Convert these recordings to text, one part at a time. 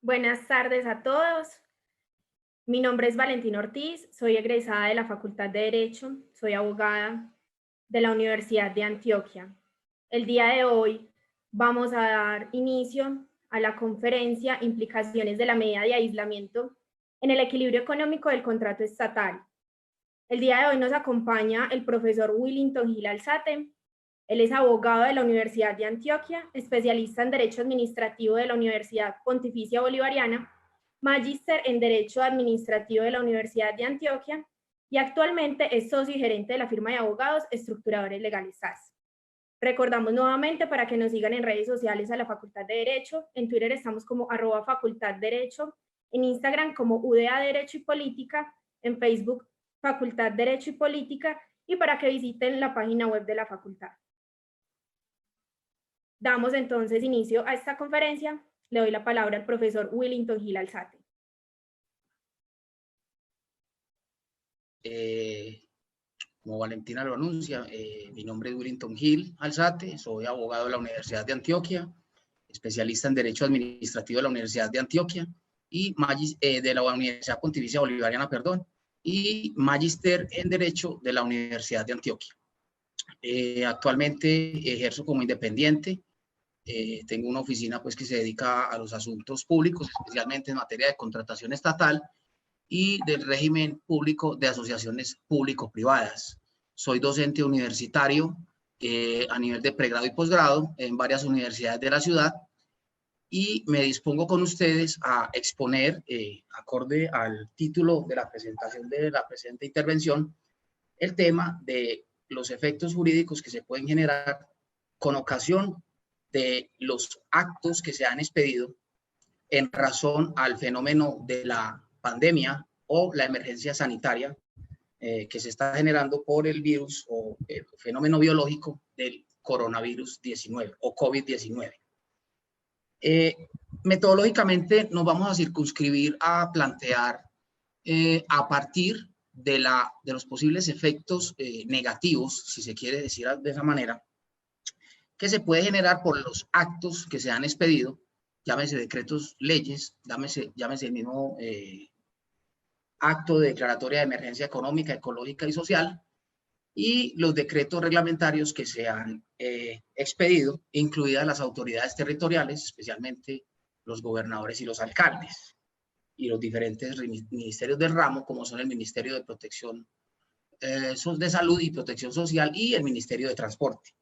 Buenas tardes a todos. Mi nombre es Valentina Ortiz, soy egresada de la Facultad de Derecho, soy abogada de la Universidad de Antioquia. El día de hoy vamos a dar inicio a la conferencia Implicaciones de la medida de aislamiento en el equilibrio económico del contrato estatal. El día de hoy nos acompaña el profesor Willington Gil Alzate. Él es abogado de la Universidad de Antioquia, especialista en Derecho Administrativo de la Universidad Pontificia Bolivariana, magíster en Derecho Administrativo de la Universidad de Antioquia y actualmente es socio y gerente de la firma de abogados Estructuradores Legales SAS. Recordamos nuevamente para que nos sigan en redes sociales a la Facultad de Derecho. En Twitter estamos como @Facultad Derecho, en Instagram como UDA Derecho y Política, en Facebook Facultad Derecho y Política y para que visiten la página web de la facultad. Damos entonces inicio a esta conferencia. Le doy la palabra al profesor Willington Gil Alzate. Como Valentina lo anuncia, mi nombre es Willington Gil Alzate, soy abogado de la Universidad de Antioquia, especialista en Derecho Administrativo de la Universidad de Antioquia y de la Universidad Pontificia Bolivariana, y magíster en Derecho de la Universidad de Antioquia. Actualmente ejerzo como independiente. Tengo una oficina que se dedica a los asuntos públicos, especialmente en materia de contratación estatal y del régimen público de asociaciones público-privadas. Soy docente universitario a nivel de pregrado y posgrado en varias universidades de la ciudad y me dispongo con ustedes a exponer, acorde al título de la presentación de la presente intervención, el tema de los efectos jurídicos que se pueden generar con ocasión de los actos que se han expedido en razón al fenómeno de la pandemia o la emergencia sanitaria que se está generando por el virus o el fenómeno biológico del coronavirus 19 o COVID-19. Metodológicamente nos vamos a circunscribir a plantear a partir de los posibles efectos negativos, si se quiere decir de esa manera, que se puede generar por los actos que se han expedido, llámese decretos, leyes, llámese el mismo acto de declaratoria de emergencia económica, ecológica y social, y los decretos reglamentarios que se han expedido, incluidas las autoridades territoriales, especialmente los gobernadores y los alcaldes, y los diferentes ministerios del ramo, como son el Ministerio de Protección de Salud y Protección Social y el Ministerio de Transporte.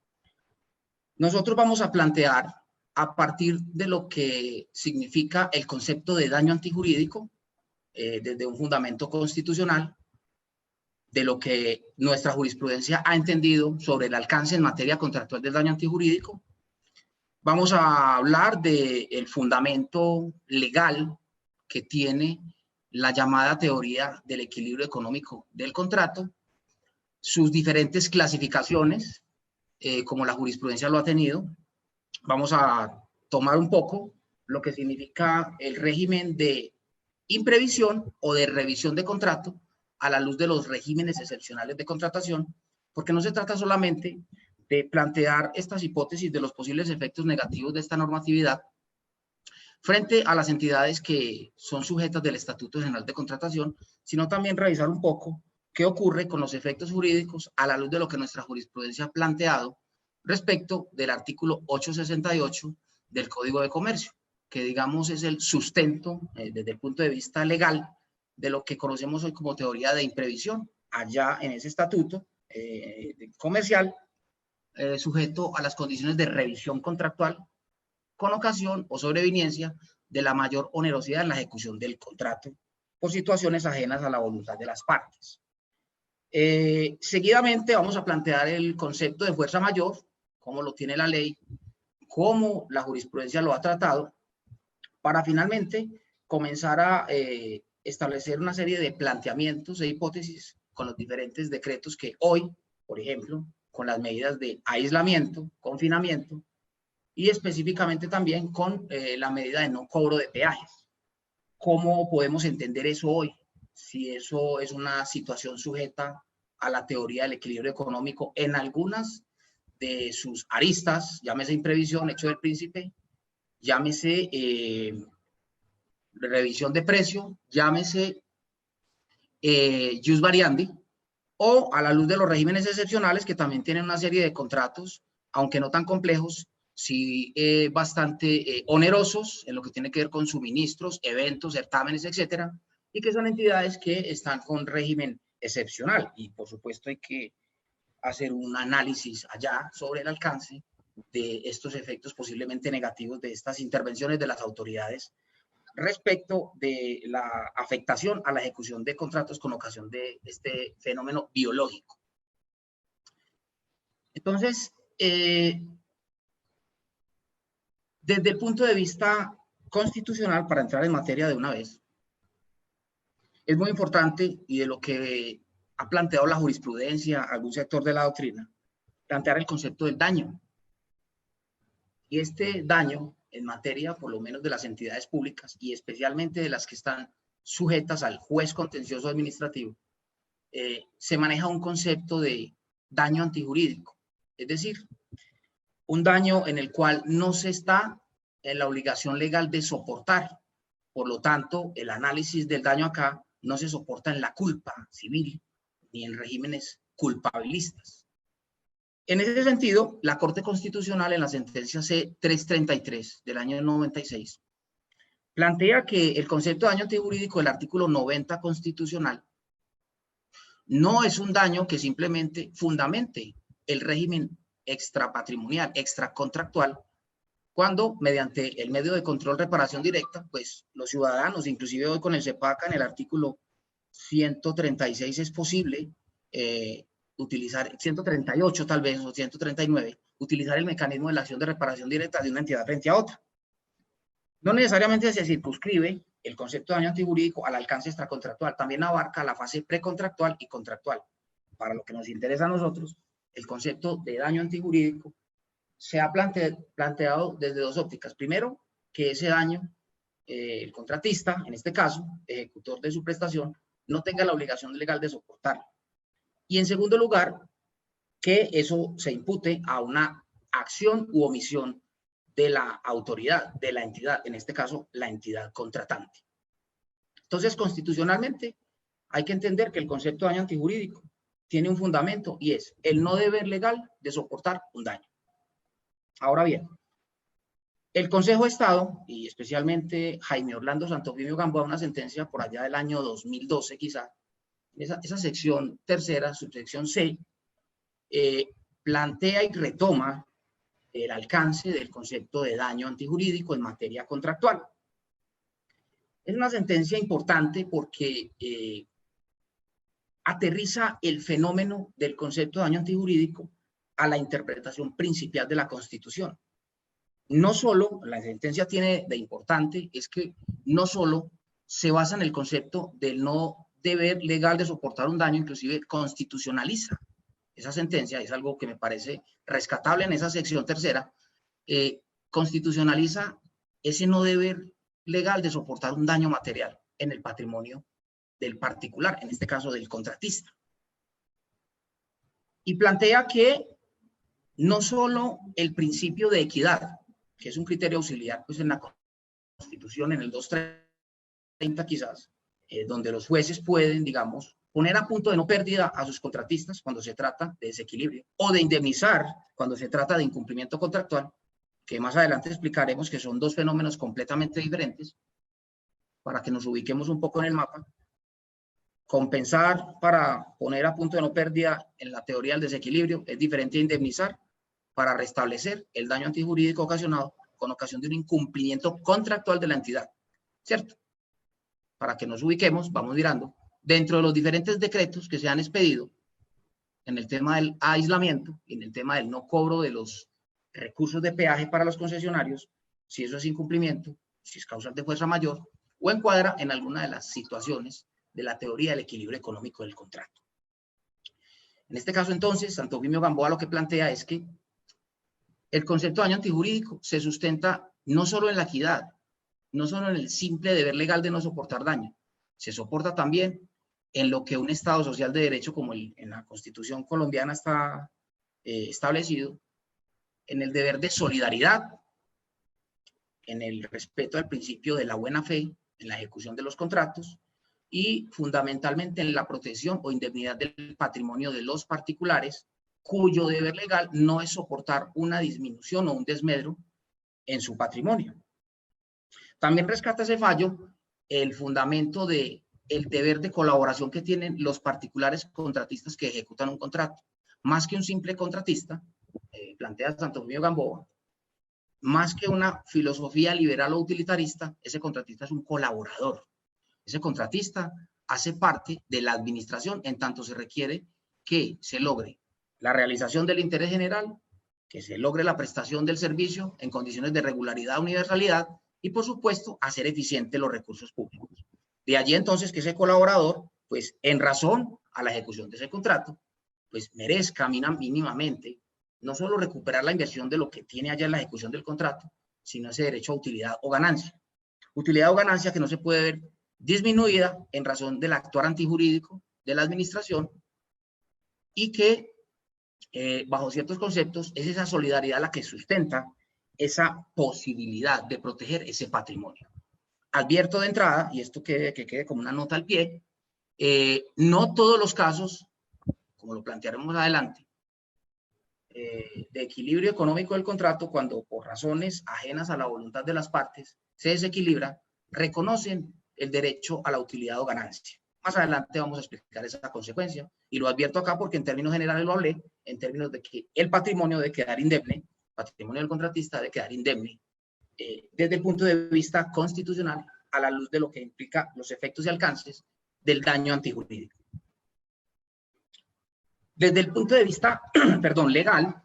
Nosotros vamos a plantear, a partir de lo que significa el concepto de daño antijurídico, desde un fundamento constitucional, de lo que nuestra jurisprudencia ha entendido sobre el alcance en materia contractual del daño antijurídico. Vamos a hablar del fundamento legal que tiene la llamada teoría del equilibrio económico del contrato, sus diferentes clasificaciones, como la jurisprudencia lo ha tenido. Vamos a tomar un poco lo que significa el régimen de imprevisión o de revisión de contrato a la luz de los regímenes excepcionales de contratación, porque no se trata solamente de plantear estas hipótesis de los posibles efectos negativos de esta normatividad frente a las entidades que son sujetas del Estatuto General de Contratación, sino también revisar un poco qué ocurre con los efectos jurídicos a la luz de lo que nuestra jurisprudencia ha planteado respecto del artículo 868 del Código de Comercio, que digamos es el sustento desde el punto de vista legal de lo que conocemos hoy como teoría de imprevisión, allá en ese estatuto comercial, sujeto a las condiciones de revisión contractual con ocasión o sobreviniencia de la mayor onerosidad en la ejecución del contrato por situaciones ajenas a la voluntad de las partes. Seguidamente vamos a plantear el concepto de fuerza mayor, cómo lo tiene la ley, cómo la jurisprudencia lo ha tratado, para finalmente comenzar a establecer una serie de planteamientos e hipótesis con los diferentes decretos que hoy, por ejemplo, con las medidas de aislamiento, confinamiento y específicamente también con la medida de no cobro de peajes. ¿Cómo podemos entender eso hoy? Si eso es una situación sujeta a la teoría del equilibrio económico en algunas de sus aristas, llámese imprevisión, hecho del príncipe, llámese revisión de precio, llámese jus variandi, o a la luz de los regímenes excepcionales que también tienen una serie de contratos, aunque no tan complejos, sí bastante onerosos en lo que tiene que ver con suministros, eventos, certámenes, etcétera, y que son entidades que están con régimen excepcional. Y por supuesto hay que hacer un análisis allá sobre el alcance de estos efectos posiblemente negativos de estas intervenciones de las autoridades respecto de la afectación a la ejecución de contratos con ocasión de este fenómeno biológico. Entonces, desde el punto de vista constitucional, para entrar en materia de una vez, es muy importante, y de lo que ha planteado la jurisprudencia, algún sector de la doctrina, plantear el concepto del daño. Y este daño en materia, por lo menos de las entidades públicas, y especialmente de las que están sujetas al juez contencioso administrativo, se maneja un concepto de daño antijurídico. Es decir, un daño en el cual no se está en la obligación legal de soportar. Por lo tanto, el análisis del daño acá no se soporta en la culpa civil ni en regímenes culpabilistas. En ese sentido, la Corte Constitucional en la sentencia C-333 del año 96 plantea que el concepto de daño antijurídico del artículo 90 constitucional no es un daño que simplemente fundamente el régimen extrapatrimonial, extracontractual, cuando mediante el medio de control reparación directa, pues los ciudadanos, inclusive hoy con el CEPACA en el artículo 136 es posible utilizar, 138 tal vez, o 139, utilizar el mecanismo de la acción de reparación directa de una entidad frente a otra. No necesariamente se circunscribe el concepto de daño antijurídico al alcance extracontractual, también abarca la fase precontractual y contractual. Para lo que nos interesa a nosotros, el concepto de daño antijurídico se ha planteado desde dos ópticas. Primero, que ese daño, el contratista, en este caso, ejecutor de su prestación, no tenga la obligación legal de soportarlo. Y en segundo lugar, que eso se impute a una acción u omisión de la autoridad, de la entidad, en este caso, la entidad contratante. Entonces, constitucionalmente, hay que entender que el concepto de daño antijurídico tiene un fundamento y es el no deber legal de soportar un daño. Ahora bien, el Consejo de Estado, y especialmente Jaime Orlando Santofimio Gamboa, una sentencia por allá del año 2012 quizá, esa sección tercera, subsección C, plantea y retoma el alcance del concepto de daño antijurídico en materia contractual. Es una sentencia importante porque aterriza el fenómeno del concepto de daño antijurídico a la interpretación principal de la Constitución. No solo, la sentencia tiene de importante, es que no solo se basa en el concepto del no deber legal de soportar un daño, inclusive constitucionaliza. Esa sentencia es algo que me parece rescatable en esa sección tercera, constitucionaliza ese no deber legal de soportar un daño material en el patrimonio del particular, en este caso del contratista. Y plantea que no solo el principio de equidad, que es un criterio auxiliar pues en la Constitución, en el 230 quizás, donde los jueces pueden, digamos, poner a punto de no pérdida a sus contratistas cuando se trata de desequilibrio, o de indemnizar cuando se trata de incumplimiento contractual, que más adelante explicaremos que son dos fenómenos completamente diferentes, para que nos ubiquemos un poco en el mapa. Compensar para poner a punto de no pérdida en la teoría del desequilibrio es diferente a indemnizar para restablecer el daño antijurídico ocasionado con ocasión de un incumplimiento contractual de la entidad, ¿cierto? Para que nos ubiquemos, vamos mirando, dentro de los diferentes decretos que se han expedido en el tema del aislamiento, en el tema del no cobro de los recursos de peaje para los concesionarios, si eso es incumplimiento, si es causal de fuerza mayor, o encuadra en alguna de las situaciones de la teoría del equilibrio económico del contrato. En este caso, entonces, Santofimio Gamboa lo que plantea es que el concepto de daño antijurídico se sustenta no solo en la equidad, no solo en el simple deber legal de no soportar daño, se soporta también en lo que un Estado social de derecho como en la Constitución colombiana está establecido, en el deber de solidaridad, en el respeto al principio de la buena fe, en la ejecución de los contratos y fundamentalmente en la protección o indemnidad del patrimonio de los particulares, cuyo deber legal no es soportar una disminución o un desmedro en su patrimonio. También rescata ese fallo el fundamento de el deber de colaboración que tienen los particulares contratistas que ejecutan un contrato. Más que un simple contratista, plantea Santo Domingo Gamboa, más que una filosofía liberal o utilitarista, ese contratista es un colaborador. Ese contratista hace parte de la administración en tanto se requiere que se logre la realización del interés general, que se logre la prestación del servicio en condiciones de regularidad, universalidad y, por supuesto, hacer eficiente los recursos públicos. De allí entonces que ese colaborador, pues en razón a la ejecución de ese contrato, pues merezca mínimamente no solo recuperar la inversión de lo que tiene allá en la ejecución del contrato, sino ese derecho a utilidad o ganancia. Utilidad o ganancia que no se puede ver disminuida en razón del actuar antijurídico de la administración y que, bajo ciertos conceptos, es esa solidaridad la que sustenta esa posibilidad de proteger ese patrimonio. Advierto de entrada, y esto que quede como una nota al pie, no todos los casos, como lo plantearemos adelante, de equilibrio económico del contrato, cuando por razones ajenas a la voluntad de las partes se desequilibra, reconocen el derecho a la utilidad o ganancia. Más adelante vamos a explicar esa consecuencia, y lo advierto acá porque en términos generales lo hablé, en términos de que el patrimonio debe quedar indemne, el patrimonio del contratista debe quedar indemne, desde el punto de vista constitucional, a la luz de lo que implica los efectos y alcances del daño antijurídico. Desde el punto de vista, legal,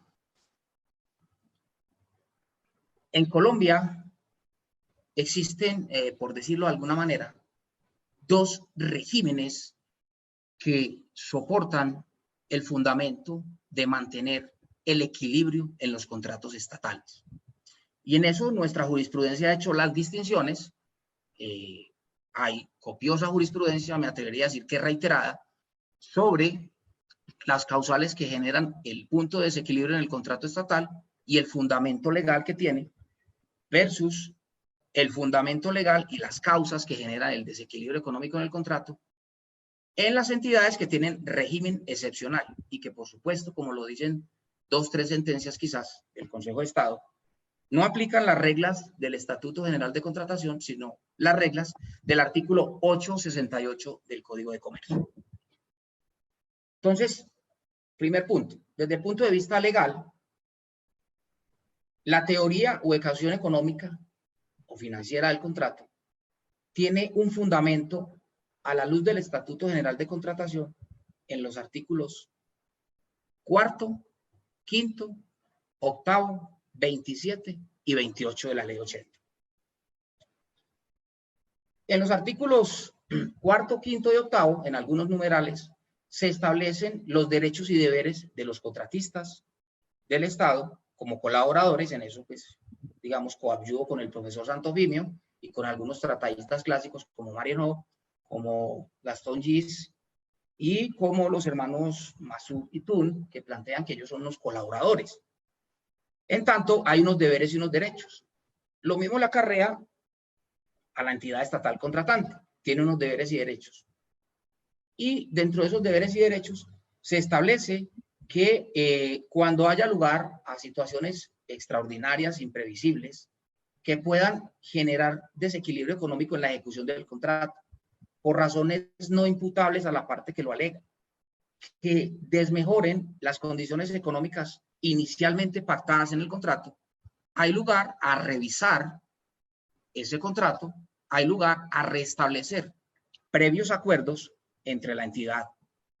en Colombia existen, por decirlo de alguna manera, dos regímenes que soportan el fundamento de mantener el equilibrio en los contratos estatales. Y en eso nuestra jurisprudencia ha hecho las distinciones. Hay copiosa jurisprudencia, me atrevería a decir que reiterada, sobre las causales que generan el punto de desequilibrio en el contrato estatal y el fundamento legal que tiene, versus el fundamento legal y las causas que generan el desequilibrio económico en el contrato en las entidades que tienen régimen excepcional y que, por supuesto, como lo dicen 2 o 3 sentencias quizás del Consejo de Estado, no aplican las reglas del Estatuto General de Contratación, sino las reglas del artículo 868 del Código de Comercio. Entonces, primer punto, desde el punto de vista legal, la teoría o ecuación económica o financiera del contrato tiene un fundamento a la luz del Estatuto General de Contratación en los artículos 4º, 5º, 8º, 27 y 28 de la Ley 80. En los artículos 4º, 5º y 8º, en algunos numerales, se establecen los derechos y deberes de los contratistas del Estado como colaboradores. En eso, pues, digamos, coadyuvo con el profesor Santofimio y con algunos tratadistas clásicos como Mariano, como Gastón Gis y como los hermanos Masú y Tun, que plantean que ellos son los colaboradores. En tanto, hay unos deberes y unos derechos. Lo mismo le acarrea a la entidad estatal contratante. Tiene unos deberes y derechos. Y dentro de esos deberes y derechos se establece que cuando haya lugar a situaciones extraordinarias, imprevisibles, que puedan generar desequilibrio económico en la ejecución del contrato, por razones no imputables a la parte que lo alega, que desmejoren las condiciones económicas inicialmente pactadas en el contrato, hay lugar a revisar ese contrato, hay lugar a restablecer previos acuerdos entre la entidad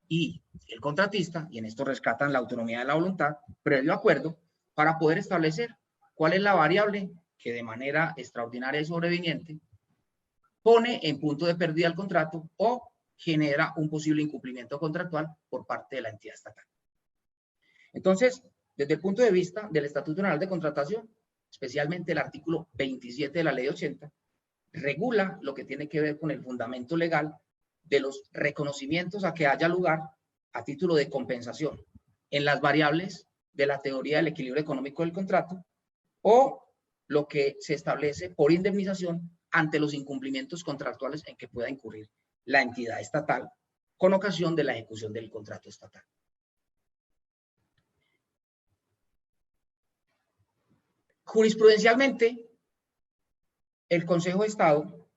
y el contratista, y en esto rescatan la autonomía de la voluntad, previo acuerdo, para poder establecer cuál es la variable que de manera extraordinaria y sobreviniente pone en punto de pérdida el contrato o genera un posible incumplimiento contractual por parte de la entidad estatal. Entonces, desde el punto de vista del Estatuto General de Contratación, especialmente el artículo 27 de la Ley 80, regula lo que tiene que ver con el fundamento legal de los reconocimientos a que haya lugar a título de compensación en las variables de la teoría del equilibrio económico del contrato o lo que se establece por indemnización ante los incumplimientos contractuales en que pueda incurrir la entidad estatal con ocasión de la ejecución del contrato estatal. Jurisprudencialmente, el Consejo de Estado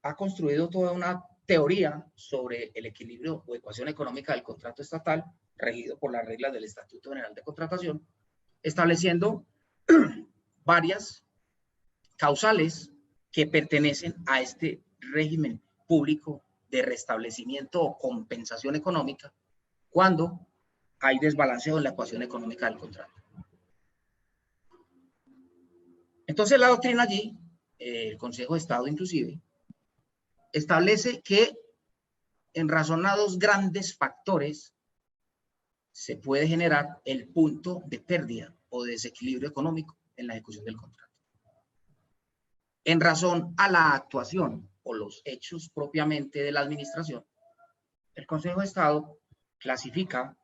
ha construido toda una teoría sobre el equilibrio o ecuación económica del contrato estatal, regido por las reglas del Estatuto General de Contratación, estableciendo varias causales que pertenecen a este régimen público de restablecimiento o compensación económica cuando hay desbalanceo en la ecuación económica del contrato. Entonces la doctrina allí, el Consejo de Estado inclusive, establece que en razonados grandes factores se puede generar el punto de pérdida o de desequilibrio económico en la ejecución del contrato. En razón a la actuación o los hechos propiamente de la administración, el Consejo de Estado clasifica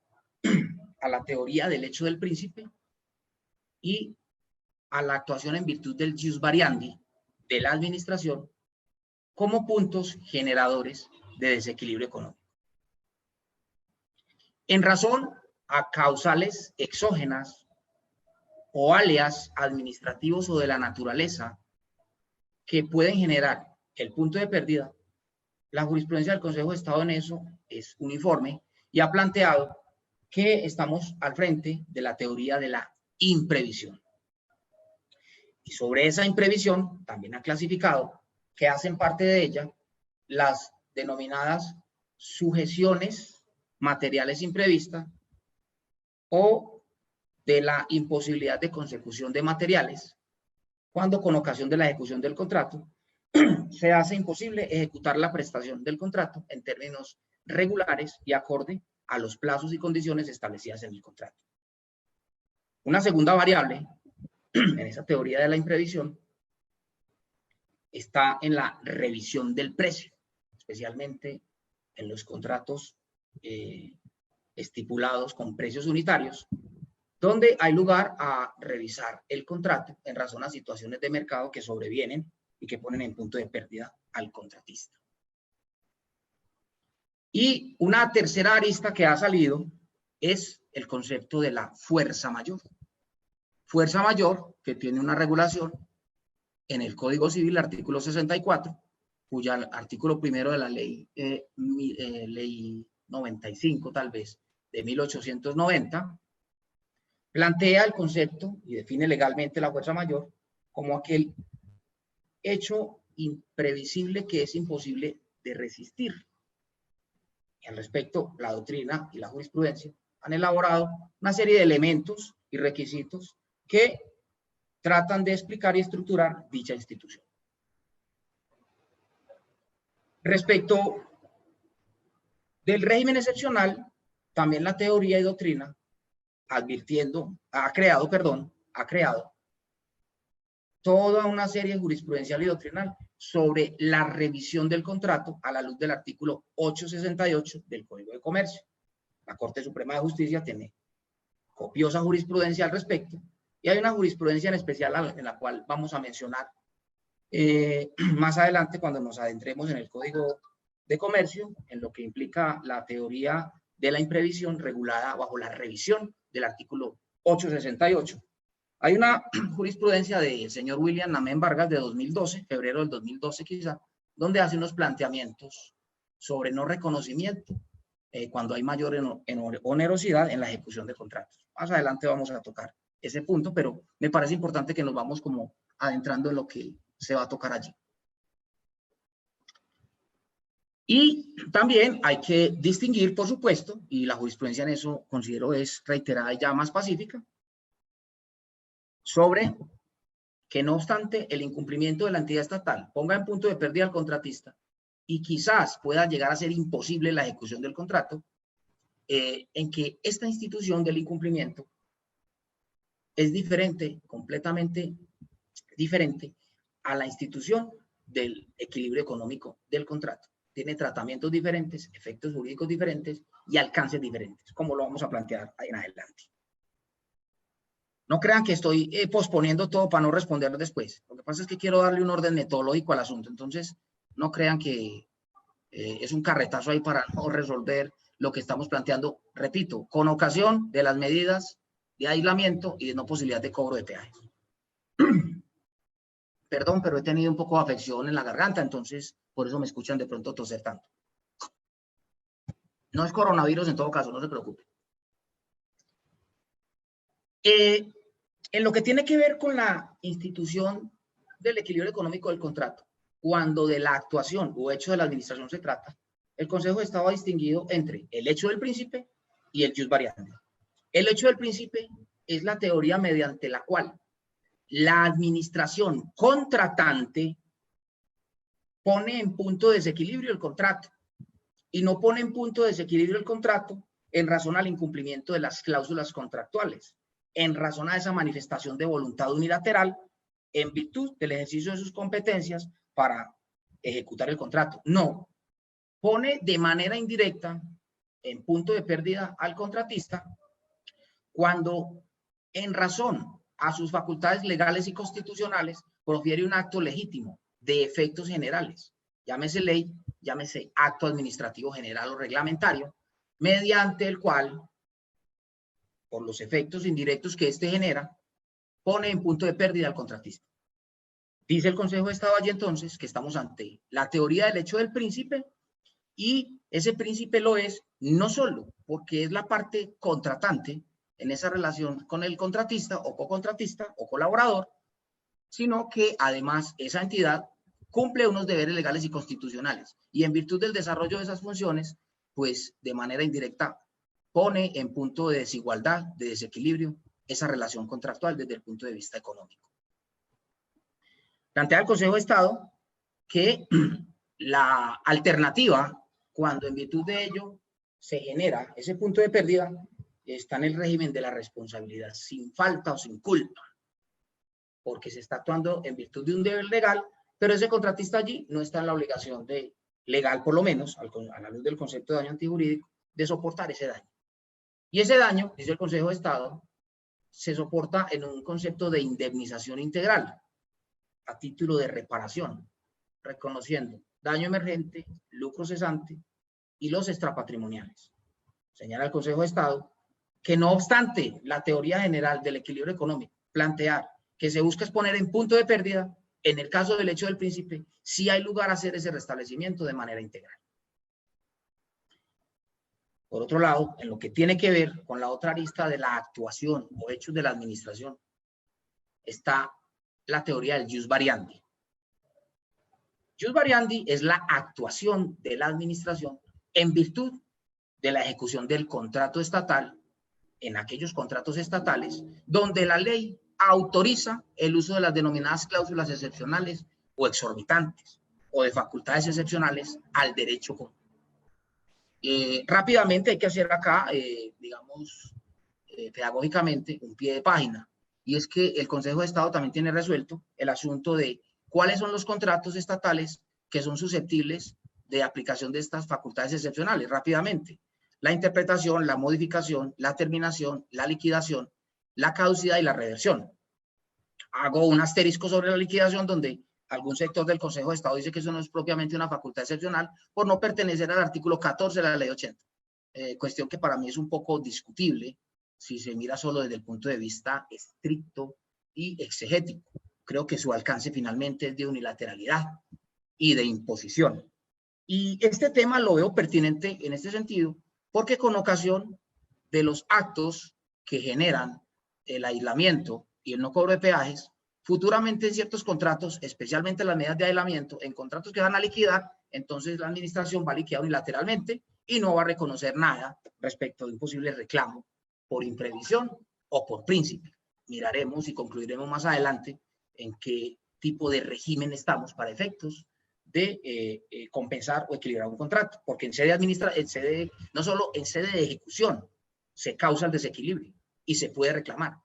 a la teoría del hecho del príncipe y a la actuación en virtud del jus variandi de la administración como puntos generadores de desequilibrio económico. En razón a causales exógenas o alias administrativos o de la naturaleza que pueden generar el punto de pérdida, la jurisprudencia del Consejo de Estado en eso es uniforme y ha planteado que estamos al frente de la teoría de la imprevisión. Y sobre esa imprevisión también ha clasificado que hacen parte de ella las denominadas sujeciones materiales imprevistas o de la imposibilidad de consecución de materiales, cuando con ocasión de la ejecución del contrato se hace imposible ejecutar la prestación del contrato en términos regulares y acorde a los plazos y condiciones establecidas en el contrato. Una segunda variable en esa teoría de la imprevisión está en la revisión del precio, especialmente en los contratos estipulados con precios unitarios, donde hay lugar a revisar el contrato en razón a situaciones de mercado que sobrevienen y que ponen en punto de pérdida al contratista. Y una tercera arista que ha salido es el concepto de la fuerza mayor. Fuerza mayor que tiene una regulación en el Código Civil, artículo 64, cuya artículo primero de la ley 95, tal vez, de 1890, plantea el concepto y define legalmente la fuerza mayor como aquel hecho imprevisible que es imposible de resistir. Y al respecto, la doctrina y la jurisprudencia han elaborado una serie de elementos y requisitos que tratan de explicar y estructurar dicha institución. Respecto del régimen excepcional, también la teoría y doctrina ha creado toda una serie jurisprudencial y doctrinal sobre la revisión del contrato a la luz del artículo 868 del Código de Comercio. La Corte Suprema de Justicia tiene copiosa jurisprudencia al respecto y hay una jurisprudencia en especial en la cual vamos a mencionar más adelante cuando nos adentremos en el Código de Comercio, en lo que implica la teoría de la imprevisión regulada bajo la revisión del artículo 868. Hay una jurisprudencia del señor William Namén Vargas de 2012, febrero del 2012 quizá, donde hace unos planteamientos sobre no reconocimiento cuando hay mayor onerosidad en la ejecución de contratos. Más adelante vamos a tocar ese punto, pero me parece importante que nos vamos como adentrando en lo que se va a tocar allí. Y también hay que distinguir, por supuesto, y la jurisprudencia en eso considero es reiterada y ya más pacífica, sobre que no obstante el incumplimiento de la entidad estatal ponga en punto de pérdida al contratista y quizás pueda llegar a ser imposible la ejecución del contrato, en que esta institución del incumplimiento es diferente, completamente diferente a la institución del equilibrio económico del contrato. Tiene tratamientos diferentes, efectos jurídicos diferentes y alcances diferentes, como lo vamos a plantear en adelante. No crean que estoy posponiendo todo para no responder después. Lo que pasa es que quiero darle un orden metodológico al asunto. Entonces, no crean que es un carretazo ahí para no resolver lo que estamos planteando. Repito, con ocasión de las medidas de aislamiento y de no posibilidad de cobro de peajes. Perdón, pero he tenido un poco de afección en la garganta, entonces por eso me escuchan de pronto toser tanto. No es coronavirus en todo caso, no se preocupe. En lo que tiene que ver con la institución del equilibrio económico del contrato, cuando de la actuación o hecho de la administración se trata, el Consejo de Estado ha distinguido entre el hecho del príncipe y el jus variandi. El hecho del príncipe es la teoría mediante la cual la administración contratante pone en punto de desequilibrio el contrato y no pone en punto de desequilibrio el contrato en razón al incumplimiento de las cláusulas contractuales, en razón a esa manifestación de voluntad unilateral en virtud del ejercicio de sus competencias para ejecutar el contrato. No, pone de manera indirecta en punto de pérdida al contratista cuando en razón a sus facultades legales y constitucionales profiere un acto legítimo de efectos generales, llámese ley, llámese acto administrativo general o reglamentario, mediante el cual, por los efectos indirectos que éste genera, pone en punto de pérdida al contratista. Dice el Consejo de Estado allí entonces que estamos ante la teoría del hecho del príncipe, y ese príncipe lo es no solo porque es la parte contratante en esa relación con el contratista o cocontratista o colaborador, sino que además esa entidad cumple unos deberes legales y constitucionales, y en virtud del desarrollo de esas funciones, pues de manera indirecta pone en punto de desigualdad, de desequilibrio, esa relación contractual desde el punto de vista económico. Plantea el Consejo de Estado que la alternativa, cuando en virtud de ello se genera ese punto de pérdida, está en el régimen de la responsabilidad sin falta o sin culpa, porque se está actuando en virtud de un deber legal, pero ese contratista allí no está en la obligación de, legal por lo menos, a la luz del concepto de daño antijurídico, de soportar ese daño. Y ese daño, dice el Consejo de Estado, se soporta en un concepto de indemnización integral, a título de reparación, reconociendo daño emergente, lucro cesante y los extrapatrimoniales. Señala el Consejo de Estado que no obstante la teoría general del equilibrio económico plantear que se busca exponer en punto de pérdida, en el caso del hecho del príncipe, sí hay lugar a hacer ese restablecimiento de manera integral. Por otro lado, en lo que tiene que ver con la otra arista de la actuación o hechos de la administración, está la teoría del jus variandi. Jus variandi es la actuación de la administración en virtud de la ejecución del contrato estatal, en aquellos contratos estatales donde la ley autoriza el uso de las denominadas cláusulas excepcionales o exorbitantes o de facultades excepcionales al derecho común. Rápidamente hay que hacer acá, digamos, pedagógicamente un pie de página, y es que el Consejo de Estado también tiene resuelto el asunto de cuáles son los contratos estatales que son susceptibles de aplicación de estas facultades excepcionales. Rápidamente: la interpretación, la modificación, la terminación, la liquidación, la caducidad y la reversión. Hago un asterisco sobre la liquidación donde algún sector del Consejo de Estado dice que eso no es propiamente una facultad excepcional por no pertenecer al artículo 14 de la ley 80. Cuestión que para mí es un poco discutible si se mira solo desde el punto de vista estricto y exegético. Creo que su alcance finalmente es de unilateralidad y de imposición. Y este tema lo veo pertinente en este sentido porque con ocasión de los actos que generan el aislamiento y el no cobro de peajes, futuramente en ciertos contratos, especialmente las medidas de aislamiento, en contratos que van a liquidar, entonces la administración va a liquidar unilateralmente y no va a reconocer nada respecto de un posible reclamo por imprevisión o por príncipe. Miraremos y concluiremos más adelante en qué tipo de régimen estamos para efectos de compensar o equilibrar un contrato, porque en sede administrativa, no solo en sede de ejecución, se causa el desequilibrio y se puede reclamar.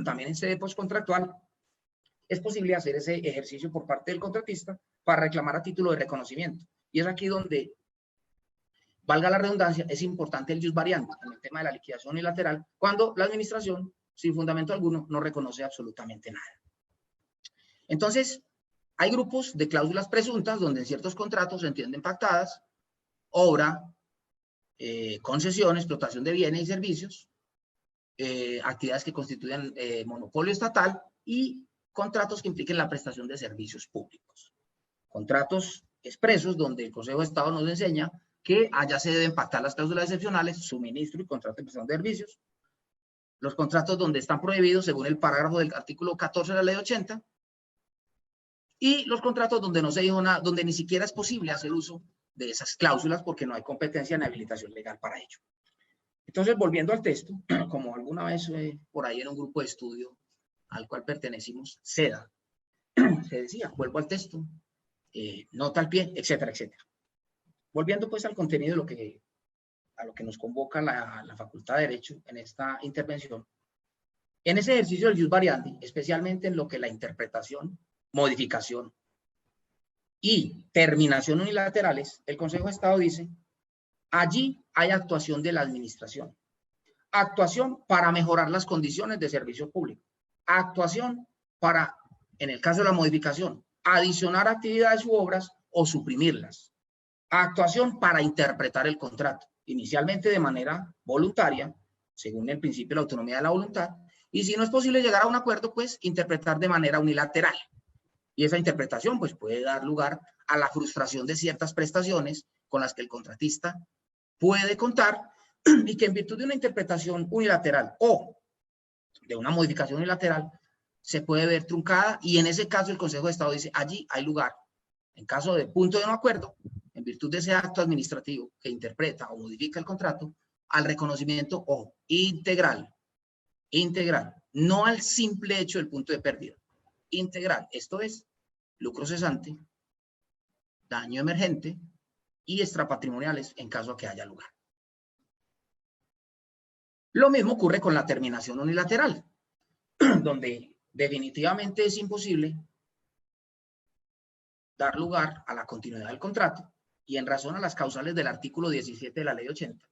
También en sede postcontractual es posible hacer ese ejercicio por parte del contratista para reclamar a título de reconocimiento. Y es aquí donde, valga la redundancia, es importante el jus variandi en el tema de la liquidación unilateral, cuando la administración sin fundamento alguno, no reconoce absolutamente nada. Entonces, hay grupos de cláusulas presuntas donde en ciertos contratos se entienden pactadas obra, concesión, explotación de bienes y servicios, actividades que constituyan monopolio estatal y contratos que impliquen la prestación de servicios públicos. Contratos expresos donde el Consejo de Estado nos enseña que allá se deben pactar las cláusulas excepcionales, suministro y contrato de prestación de servicios. Los contratos donde están prohibidos según el parágrafo del artículo 14 de la ley 80. Y los contratos donde no se dijo nada, donde ni siquiera es posible hacer uso de esas cláusulas porque no hay competencia ni habilitación legal para ello. Entonces, volviendo al texto, como alguna vez por ahí en un grupo de estudio al cual pertenecimos, SEDA, se decía, vuelvo al texto, nota al pie, etcétera, etcétera. Volviendo pues al contenido de a lo que nos convoca la Facultad de Derecho en esta intervención, en ese ejercicio del ius variandi, especialmente en lo que la interpretación, modificación y terminación unilaterales, el Consejo de Estado dice, allí hay actuación de la administración, actuación para mejorar las condiciones de servicio público, actuación para, en el caso de la modificación, adicionar actividades u obras o suprimirlas, actuación para interpretar el contrato, inicialmente de manera voluntaria, según el principio de la autonomía de la voluntad, y si no es posible llegar a un acuerdo, pues interpretar de manera unilateral. Y esa interpretación pues puede dar lugar a la frustración de ciertas prestaciones con las que el contratista puede contar y que en virtud de una interpretación unilateral o de una modificación unilateral se puede ver truncada, y en ese caso el Consejo de Estado dice, allí hay lugar, en caso de punto de no acuerdo, en virtud de ese acto administrativo que interpreta o modifica el contrato, al reconocimiento integral, no al simple hecho del punto de pérdida, integral, esto es, lucro cesante, daño emergente y extrapatrimoniales en caso de que haya lugar. Lo mismo ocurre con la terminación unilateral, donde definitivamente es imposible dar lugar a la continuidad del contrato y en razón a las causales del artículo 17 de la ley 80.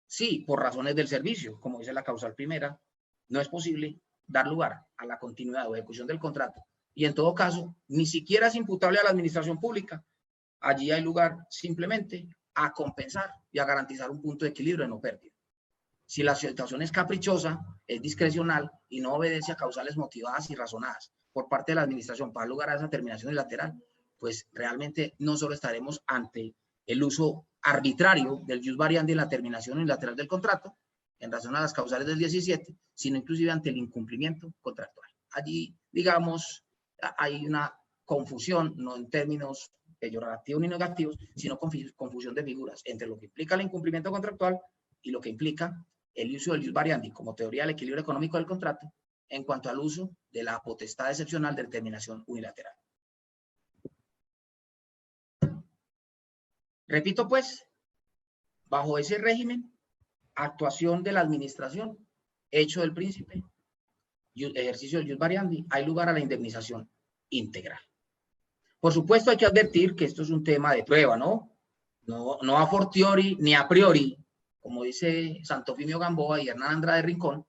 Sí, por razones del servicio, como dice la causal primera, no es posible dar lugar a la continuidad o ejecución del contrato, y en todo caso, ni siquiera es imputable a la administración pública. Allí hay lugar simplemente a compensar y a garantizar un punto de equilibrio de no pérdida. Si la situación es caprichosa, es discrecional y no obedece a causales motivadas y razonadas por parte de la administración para dar lugar a esa terminación unilateral, pues realmente no solo estaremos ante el uso arbitrario del ius variandi en la terminación unilateral del contrato, en razón a las causales del 17, sino inclusive ante el incumplimiento contractual. Allí, digamos, hay una confusión, no en términos peyorativos ni negativos, sino confusión de figuras entre lo que implica el incumplimiento contractual y lo que implica el uso del ius variandi como teoría del equilibrio económico del contrato en cuanto al uso de la potestad excepcional de determinación unilateral. Repito pues, bajo ese régimen, actuación de la administración, hecho del príncipe, ejercicio del ius variandi, hay lugar a la indemnización integral. Por supuesto hay que advertir que esto es un tema de prueba, ¿no? No a fortiori ni a priori, como dice Santofimio Gamboa y Hernán Andrade Rincón,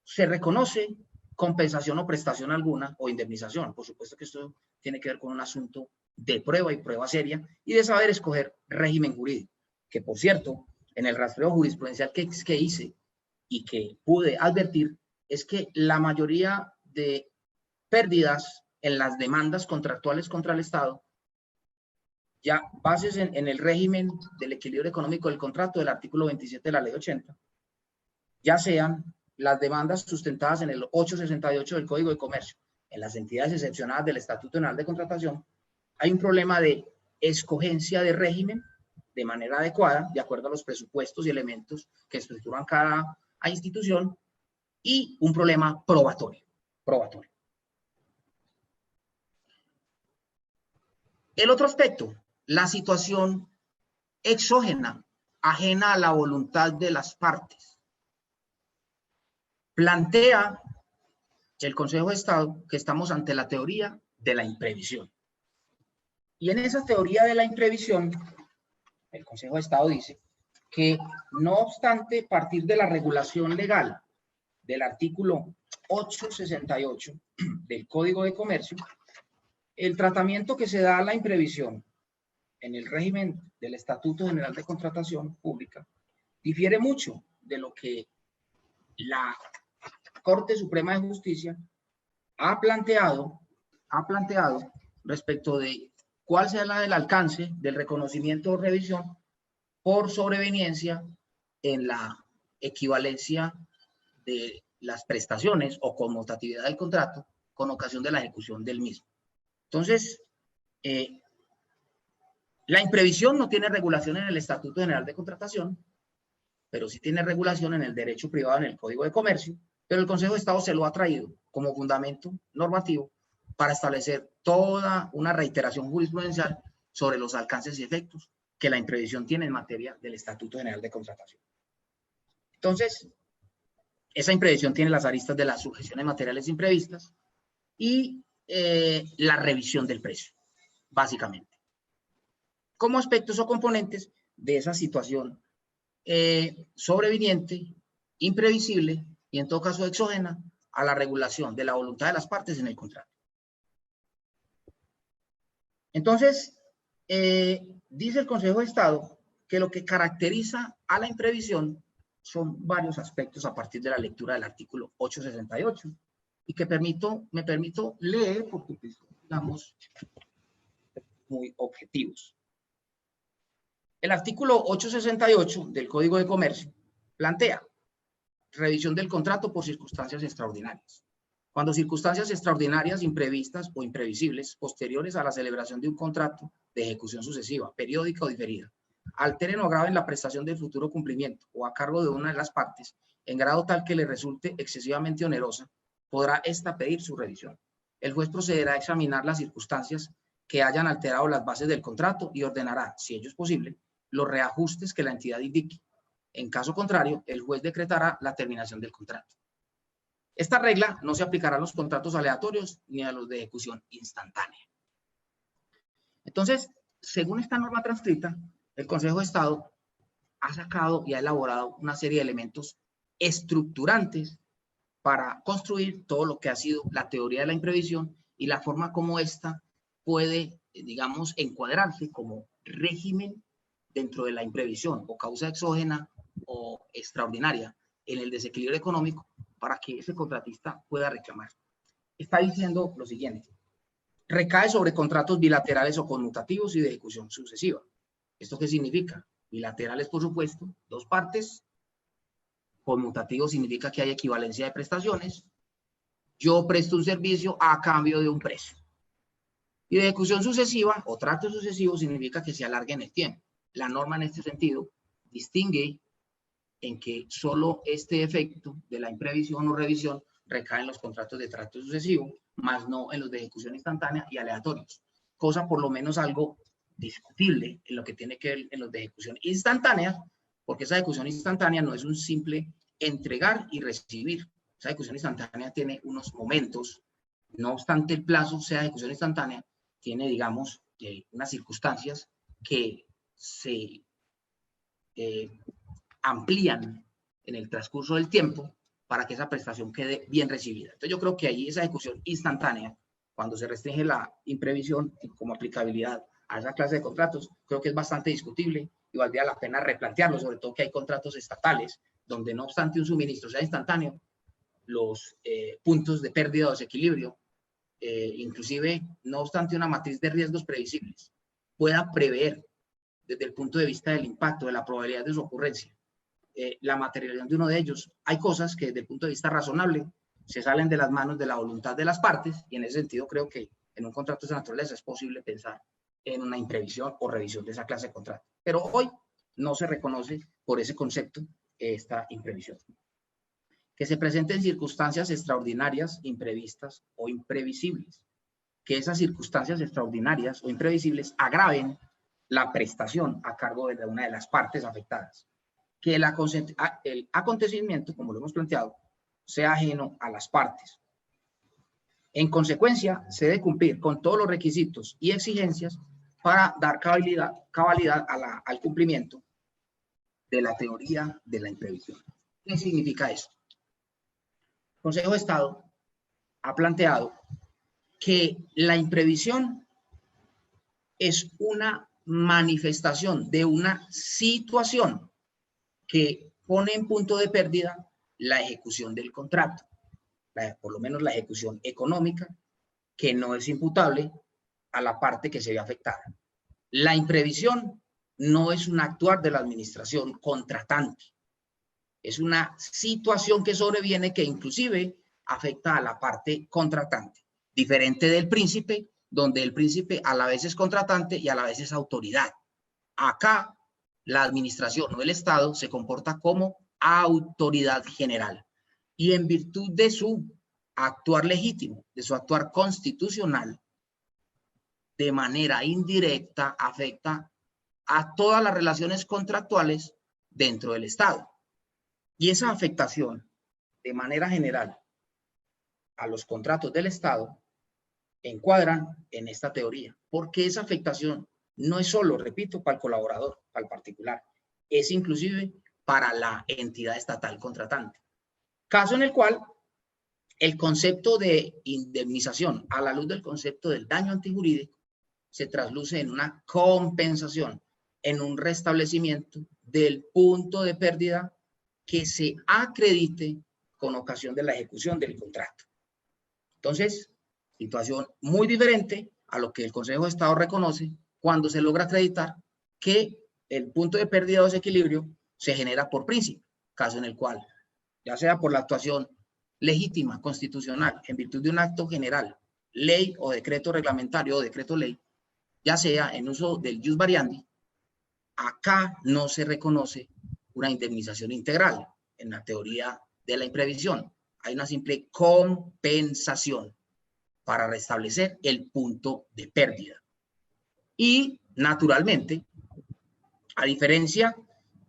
se reconoce compensación o prestación alguna o indemnización. Por supuesto que esto tiene que ver con un asunto de prueba y prueba seria y de saber escoger régimen jurídico, que por cierto, en el rastreo jurisprudencial que hice y que pude advertir, es que la mayoría de pérdidas en las demandas contractuales contra el Estado, ya bases en el régimen del equilibrio económico del contrato del artículo 27 de la ley 80, ya sean las demandas sustentadas en el 868 del Código de Comercio, en las entidades excepcionadas del Estatuto General de Contratación, hay un problema de escogencia de régimen de manera adecuada, de acuerdo a los presupuestos y elementos que estructuran cada institución, y un problema probatorio. El otro aspecto, la situación exógena, ajena a la voluntad de las partes. Plantea el Consejo de Estado que estamos ante la teoría de la imprevisión. Y en esa teoría de la imprevisión, el Consejo de Estado dice que no obstante partir de la regulación legal del artículo 868 del Código de Comercio, el tratamiento que se da a la imprevisión en el régimen del Estatuto General de Contratación Pública difiere mucho de lo que la Corte Suprema de Justicia ha planteado respecto de cuál será el alcance del reconocimiento o revisión por sobreveniencia en la equivalencia de las prestaciones o conmutatividad del contrato con ocasión de la ejecución del mismo. Entonces, la imprevisión no tiene regulación en el Estatuto General de Contratación, pero sí tiene regulación en el derecho privado, en el Código de Comercio, pero el Consejo de Estado se lo ha traído como fundamento normativo para establecer toda una reiteración jurisprudencial sobre los alcances y efectos que la imprevisión tiene en materia del Estatuto General de Contratación. Entonces, esa imprevisión tiene las aristas de las sujeciones materiales imprevistas y la revisión del precio, básicamente, como aspectos o componentes de esa situación sobreviniente, imprevisible y en todo caso exógena a la regulación de la voluntad de las partes en el contrato. Entonces, dice el Consejo de Estado que lo que caracteriza a la imprevisión son varios aspectos a partir de la lectura del artículo 868 y que me permito leer porque, digamos, muy objetivos. El artículo 868 del Código de Comercio plantea revisión del contrato por circunstancias extraordinarias. Cuando circunstancias extraordinarias, imprevistas o imprevisibles, posteriores a la celebración de un contrato de ejecución sucesiva, periódica o diferida, alteren o agraven la prestación del futuro cumplimiento o a cargo de una de las partes, en grado tal que le resulte excesivamente onerosa, podrá ésta pedir su revisión. El juez procederá a examinar las circunstancias que hayan alterado las bases del contrato y ordenará, si ello es posible, los reajustes que la entidad indique. En caso contrario, el juez decretará la terminación del contrato. Esta regla no se aplicará a los contratos aleatorios ni a los de ejecución instantánea. Entonces, según esta norma transcrita, el Consejo de Estado ha sacado y ha elaborado una serie de elementos estructurantes para construir todo lo que ha sido la teoría de la imprevisión y la forma como ésta puede, digamos, encuadrarse como régimen dentro de la imprevisión o causa exógena o extraordinaria en el desequilibrio económico para que ese contratista pueda reclamar. Está diciendo lo siguiente: recae sobre contratos bilaterales o conmutativos y de ejecución sucesiva. ¿Esto qué significa? Bilaterales, por supuesto, dos partes. Conmutativo significa que hay equivalencia de prestaciones. Yo presto un servicio a cambio de un precio. Y de ejecución sucesiva o trato sucesivo significa que se alargue en el tiempo. La norma en este sentido distingue en que solo este efecto de la imprevisión o revisión recae en los contratos de trato sucesivo, más no en los de ejecución instantánea y aleatorios. Cosa por lo menos algo discutible en lo que tiene que ver en los de ejecución instantánea, porque esa ejecución instantánea no es un simple entregar y recibir. Esa ejecución instantánea tiene unos momentos, no obstante el plazo sea ejecución instantánea, tiene, digamos, unas circunstancias que se amplían en el transcurso del tiempo para que esa prestación quede bien recibida. Entonces yo creo que ahí esa ejecución instantánea, cuando se restringe la imprevisión como aplicabilidad a esa clase de contratos, creo que es bastante discutible y valdría la pena replantearlo, sobre todo que hay contratos estatales donde no obstante un suministro sea instantáneo, los puntos de pérdida o desequilibrio, inclusive no obstante una matriz de riesgos previsibles, pueda prever desde el punto de vista del impacto, de la probabilidad de su ocurrencia, la materialización de uno de ellos. Hay cosas que desde el punto de vista razonable se salen de las manos de la voluntad de las partes y en ese sentido creo que en un contrato de esa naturaleza es posible pensar en una imprevisión o revisión de esa clase de contrato. Pero hoy no se reconoce por ese concepto esta imprevisión. Que se presenten circunstancias extraordinarias, imprevistas o imprevisibles. Que esas circunstancias extraordinarias o imprevisibles agraven la prestación a cargo de una de las partes afectadas. Que el acontecimiento, como lo hemos planteado, sea ajeno a las partes. En consecuencia, se debe cumplir con todos los requisitos y exigencias para dar cabalidad al cumplimiento de la teoría de la imprevisión. ¿Qué significa esto? Consejo de Estado ha planteado que la imprevisión es una manifestación de una situación que pone en punto de pérdida la ejecución del contrato, por lo menos la ejecución económica, que no es imputable a la parte que se ve afectada. La imprevisión no es un actuar de la administración contratante, es una situación que sobreviene que inclusive afecta a la parte contratante, diferente del príncipe, donde el príncipe a la vez es contratante y a la vez es autoridad. Acá la administración o el Estado se comporta como autoridad general y en virtud de su actuar legítimo, de su actuar constitucional, de manera indirecta afecta a todas las relaciones contractuales dentro del Estado. Y esa afectación de manera general a los contratos del Estado encuadran en esta teoría, porque esa afectación no es solo, repito, para el colaborador, para el particular, es inclusive para la entidad estatal contratante. Caso en el cual el concepto de indemnización, a la luz del concepto del daño antijurídico, se trasluce en una compensación, en un restablecimiento del punto de pérdida que se acredite con ocasión de la ejecución del contrato. Entonces, situación muy diferente a lo que el Consejo de Estado reconoce cuando se logra acreditar que el punto de pérdida o desequilibrio se genera por príncipe, caso en el cual, ya sea por la actuación legítima, constitucional, en virtud de un acto general, ley o decreto reglamentario o decreto ley, ya sea en uso del jus variandi, acá no se reconoce una indemnización integral en la teoría de la imprevisión. Hay una simple compensación para restablecer el punto de pérdida. Y, naturalmente, a diferencia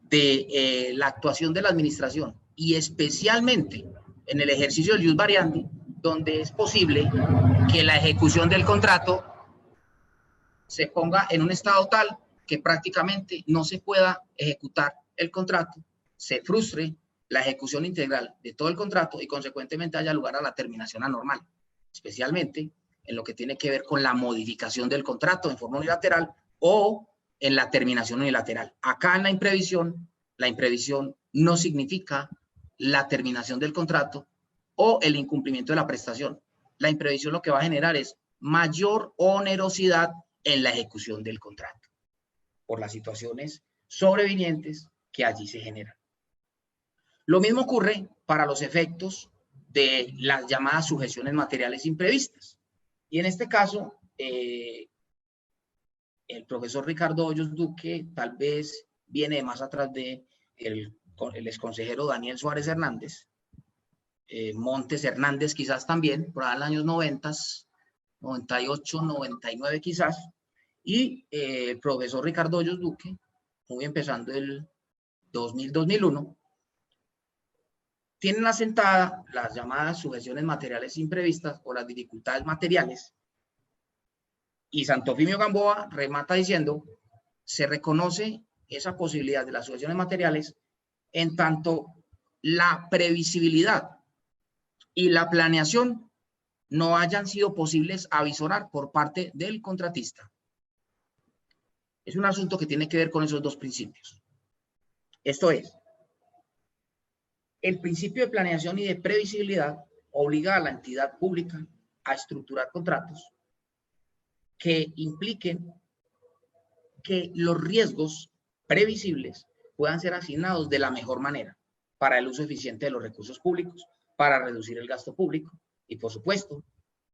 de la actuación de la administración y especialmente en el ejercicio del jus variandi, donde es posible que la ejecución del contrato se ponga en un estado tal que prácticamente no se pueda ejecutar el contrato, se frustre la ejecución integral de todo el contrato y consecuentemente haya lugar a la terminación anormal, especialmente en lo que tiene que ver con la modificación del contrato en forma unilateral o en la terminación unilateral. Acá en la imprevisión no significa la terminación del contrato o el incumplimiento de la prestación. La imprevisión lo que va a generar es mayor onerosidad en la ejecución del contrato por las situaciones sobrevinientes que allí se generan. Lo mismo ocurre para los efectos de las llamadas sujeciones materiales imprevistas. Y en este caso, el profesor Ricardo Hoyos Duque tal vez viene más atrás de el exconsejero Daniel Suárez Hernández, Montes Hernández quizás también, por ahí en los años 90, 98, 99 quizás, y el profesor Ricardo Hoyos Duque, muy empezando el 2000-2001, tienen asentada las llamadas sujeciones materiales imprevistas o las dificultades materiales, y Santofimio Gamboa remata diciendo, se reconoce esa posibilidad de las sujeciones materiales en tanto la previsibilidad y la planeación no hayan sido posibles a visorar por parte del contratista. Es un asunto que tiene que ver con esos dos principios. Esto es, el principio de planeación y de previsibilidad obliga a la entidad pública a estructurar contratos que impliquen que los riesgos previsibles puedan ser asignados de la mejor manera para el uso eficiente de los recursos públicos, para reducir el gasto público y, por supuesto,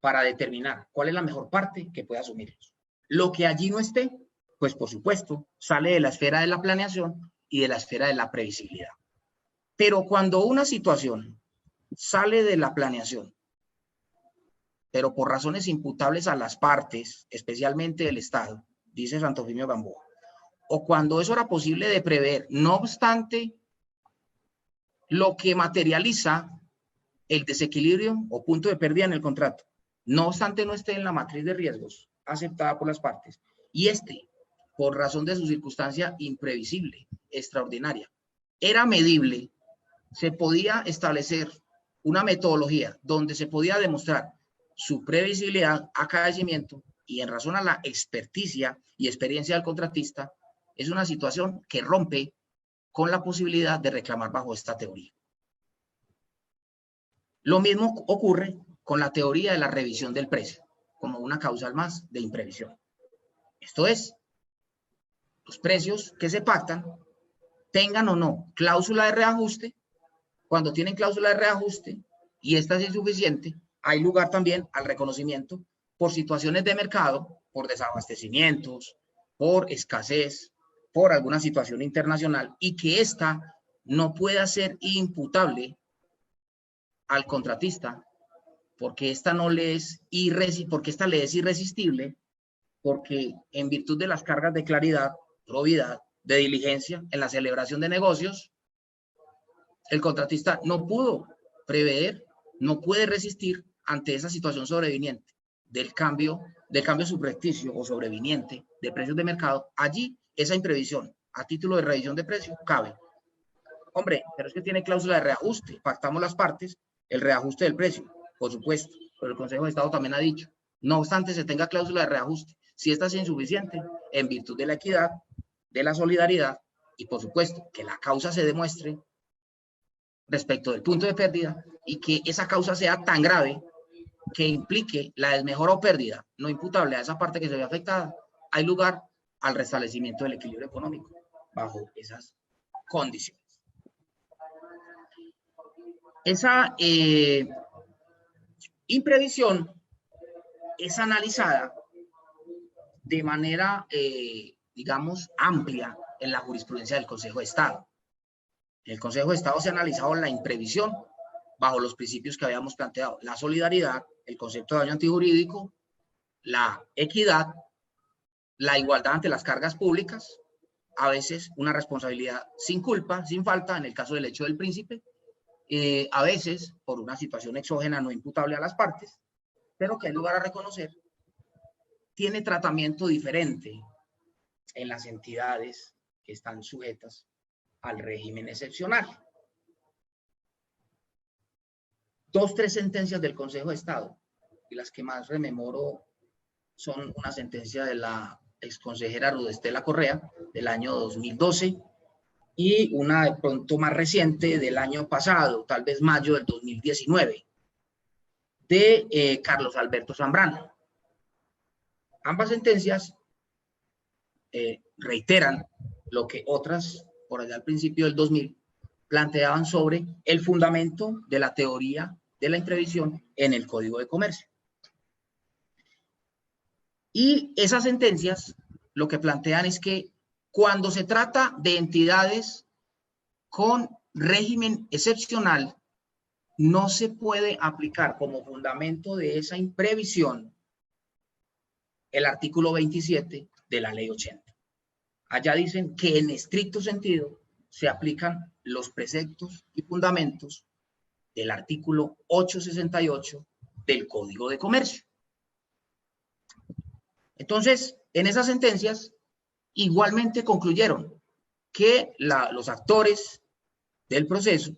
para determinar cuál es la mejor parte que puede asumirlos. Lo que allí no esté, pues por supuesto, sale de la esfera de la planeación y de la esfera de la previsibilidad. Pero cuando una situación sale de la planeación, pero por razones imputables a las partes, especialmente del Estado, dice Santofimio Gamboa, o cuando eso era posible de prever, no obstante lo que materializa el desequilibrio o punto de pérdida en el contrato, no obstante no esté en la matriz de riesgos aceptada por las partes, y por razón de su circunstancia imprevisible, extraordinaria, era medible, se podía establecer una metodología donde se podía demostrar su previsibilidad, acaecimiento y en razón a la experticia y experiencia del contratista, es una situación que rompe con la posibilidad de reclamar bajo esta teoría. Lo mismo ocurre con la teoría de la revisión del precio, como una causal más de imprevisión. Esto es, los precios que se pactan, tengan o no cláusula de reajuste. Cuando tienen cláusula de reajuste y esta es insuficiente, hay lugar también al reconocimiento por situaciones de mercado, por desabastecimientos, por escasez, por alguna situación internacional, y que esta no pueda ser imputable al contratista, porque esta le es irresistible, porque en virtud de las cargas de claridad, probidad, de diligencia en la celebración de negocios, el contratista no pudo prever, no puede resistir ante esa situación sobreviniente del cambio subrepticio o sobreviniente de precios de mercado. Allí esa imprevisión a título de revisión de precio cabe. Hombre, pero es que tiene cláusula de reajuste, pactamos las partes, el reajuste del precio, por supuesto, pero el Consejo de Estado también ha dicho, no obstante se tenga cláusula de reajuste, si esta es insuficiente, en virtud de la equidad, de la solidaridad y por supuesto que la causa se demuestre respecto del punto de pérdida y que esa causa sea tan grave que implique la desmejora o pérdida no imputable a esa parte que se ve afectada, hay lugar al restablecimiento del equilibrio económico bajo esas condiciones. Esa imprevisión es analizada de manera, digamos, amplia en la jurisprudencia del Consejo de Estado. En el Consejo de Estado se ha analizado la imprevisión bajo los principios que habíamos planteado, la solidaridad, el concepto de daño antijurídico, la equidad, la igualdad ante las cargas públicas, a veces una responsabilidad sin culpa, sin falta, en el caso del hecho del príncipe, a veces por una situación exógena no imputable a las partes, pero que en lugar a reconocer, tiene tratamiento diferente en las entidades que están sujetas al régimen excepcional. 2, 3 sentencias del Consejo de Estado, y las que más rememoro son una sentencia de la exconsejera Rudestela Correa del año 2012 y una de pronto más reciente del año pasado, tal vez mayo del 2019, de Carlos Alberto Zambrano. Ambas sentencias reiteran lo que otras, por allá al principio del 2000, planteaban sobre el fundamento de la teoría de la imprevisión en el Código de Comercio. Y esas sentencias lo que plantean es que cuando se trata de entidades con régimen excepcional, no se puede aplicar como fundamento de esa imprevisión el artículo 27 de la Ley 80. Allá dicen que en estricto sentido se aplican los preceptos y fundamentos del artículo 868 del Código de Comercio. Entonces, en esas sentencias, igualmente concluyeron que los actores del proceso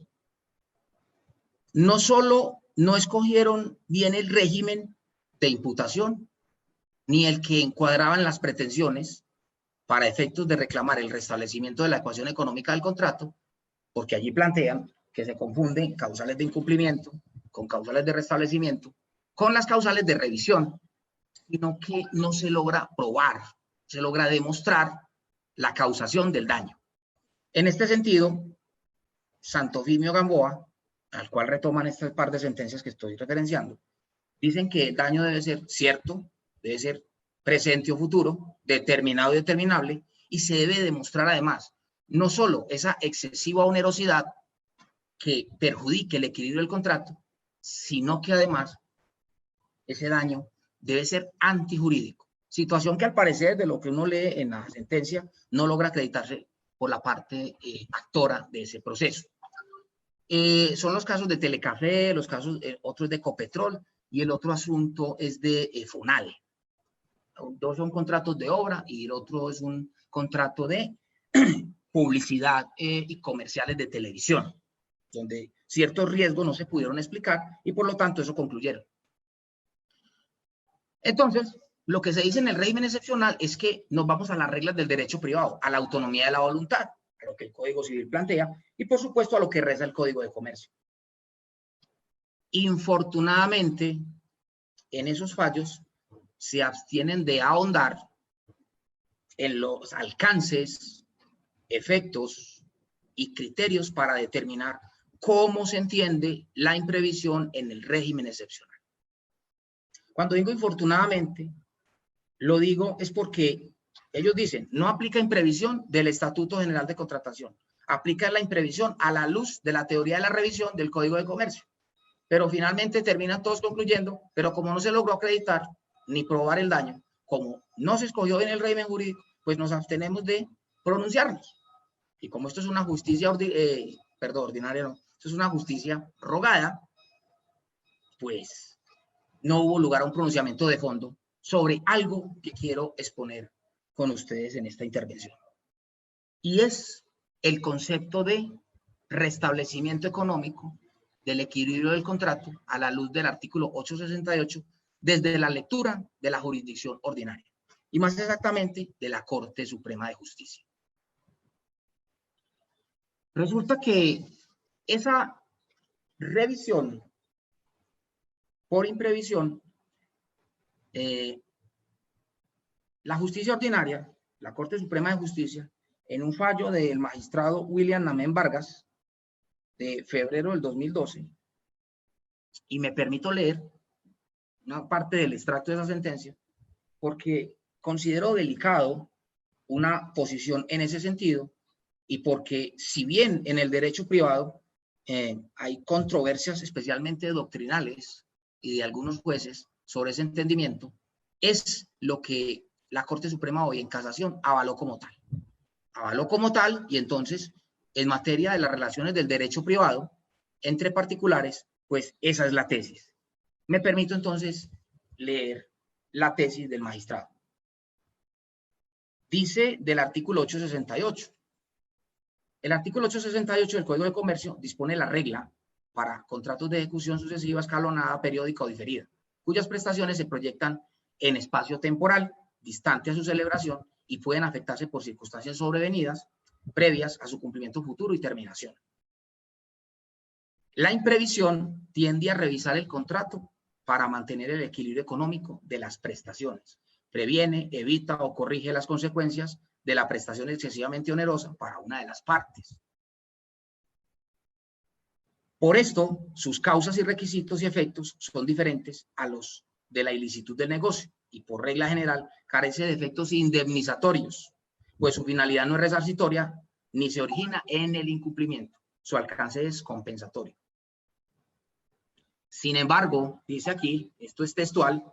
no solo no escogieron bien el régimen de imputación, ni el que encuadraban las pretensiones para efectos de reclamar el restablecimiento de la ecuación económica del contrato, porque allí plantean que se confunden causales de incumplimiento con causales de restablecimiento, con las causales de revisión, sino que no se logra probar, se logra demostrar la causación del daño. En este sentido, Santofimio Gamboa, al cual retoman este par de sentencias que estoy referenciando, dicen que el daño debe ser cierto, debe ser presente o futuro, determinado y determinable, y se debe demostrar además no solo esa excesiva onerosidad que perjudique el equilibrio del contrato, sino que además ese daño debe ser antijurídico. Situación que al parecer de lo que uno lee en la sentencia no logra acreditarse por la parte actora de ese proceso. Son los casos de Telecafé, los casos, otro es de Ecopetrol y el otro asunto es de Fonale. Dos son contratos de obra y el otro es un contrato de publicidad y comerciales de televisión, donde ciertos riesgos no se pudieron explicar y por lo tanto eso concluyeron. Entonces, lo que se dice en el régimen excepcional es que nos vamos a las reglas del derecho privado, a la autonomía de la voluntad, a lo que el Código Civil plantea y por supuesto a lo que reza el Código de Comercio. Infortunadamente, en esos fallos se abstienen de ahondar en los alcances, efectos y criterios para determinar cómo se entiende la imprevisión en el régimen excepcional. Cuando digo infortunadamente, lo digo es porque ellos dicen, no aplica imprevisión del Estatuto General de Contratación, aplica la imprevisión a la luz de la teoría de la revisión del Código de Comercio. Pero finalmente terminan todos concluyendo, pero como no se logró acreditar ni probar el daño, como no se escogió bien el régimen jurídico, pues nos abstenemos de pronunciarnos. Y como esto es una justicia ordinaria, no, esto es una justicia rogada, pues no hubo lugar a un pronunciamiento de fondo sobre algo que quiero exponer con ustedes en esta intervención. Y es el concepto de restablecimiento económico del equilibrio del contrato a la luz del artículo 868 desde la lectura de la jurisdicción ordinaria y más exactamente de la Corte Suprema de Justicia. Resulta que esa revisión por imprevisión, la justicia ordinaria, la Corte Suprema de Justicia, en un fallo del magistrado William Namén Vargas de febrero del 2012, y me permito leer una parte del extracto de esa sentencia, porque considero delicado una posición en ese sentido, y porque si bien en el derecho privado hay controversias especialmente doctrinales y de algunos jueces sobre ese entendimiento, es lo que la Corte Suprema hoy en casación avaló como tal. Avaló como tal y entonces en materia de las relaciones del derecho privado entre particulares, pues esa es la tesis. Me permito entonces leer la tesis del magistrado. Dice del artículo 868. El artículo 868 del Código de Comercio dispone la regla para contratos de ejecución sucesiva, escalonada, periódica o diferida, cuyas prestaciones se proyectan en espacio temporal, distante a su celebración y pueden afectarse por circunstancias sobrevenidas previas a su cumplimiento futuro y terminación. La imprevisión tiende a revisar el contrato para mantener el equilibrio económico de las prestaciones. Previene, evita o corrige las consecuencias de la prestación excesivamente onerosa para una de las partes. Por esto, sus causas y requisitos y efectos son diferentes a los de la ilicitud del negocio y por regla general carece de efectos indemnizatorios, pues su finalidad no es resarcitoria ni se origina en el incumplimiento. Su alcance es compensatorio. Sin embargo, dice aquí, esto es textual,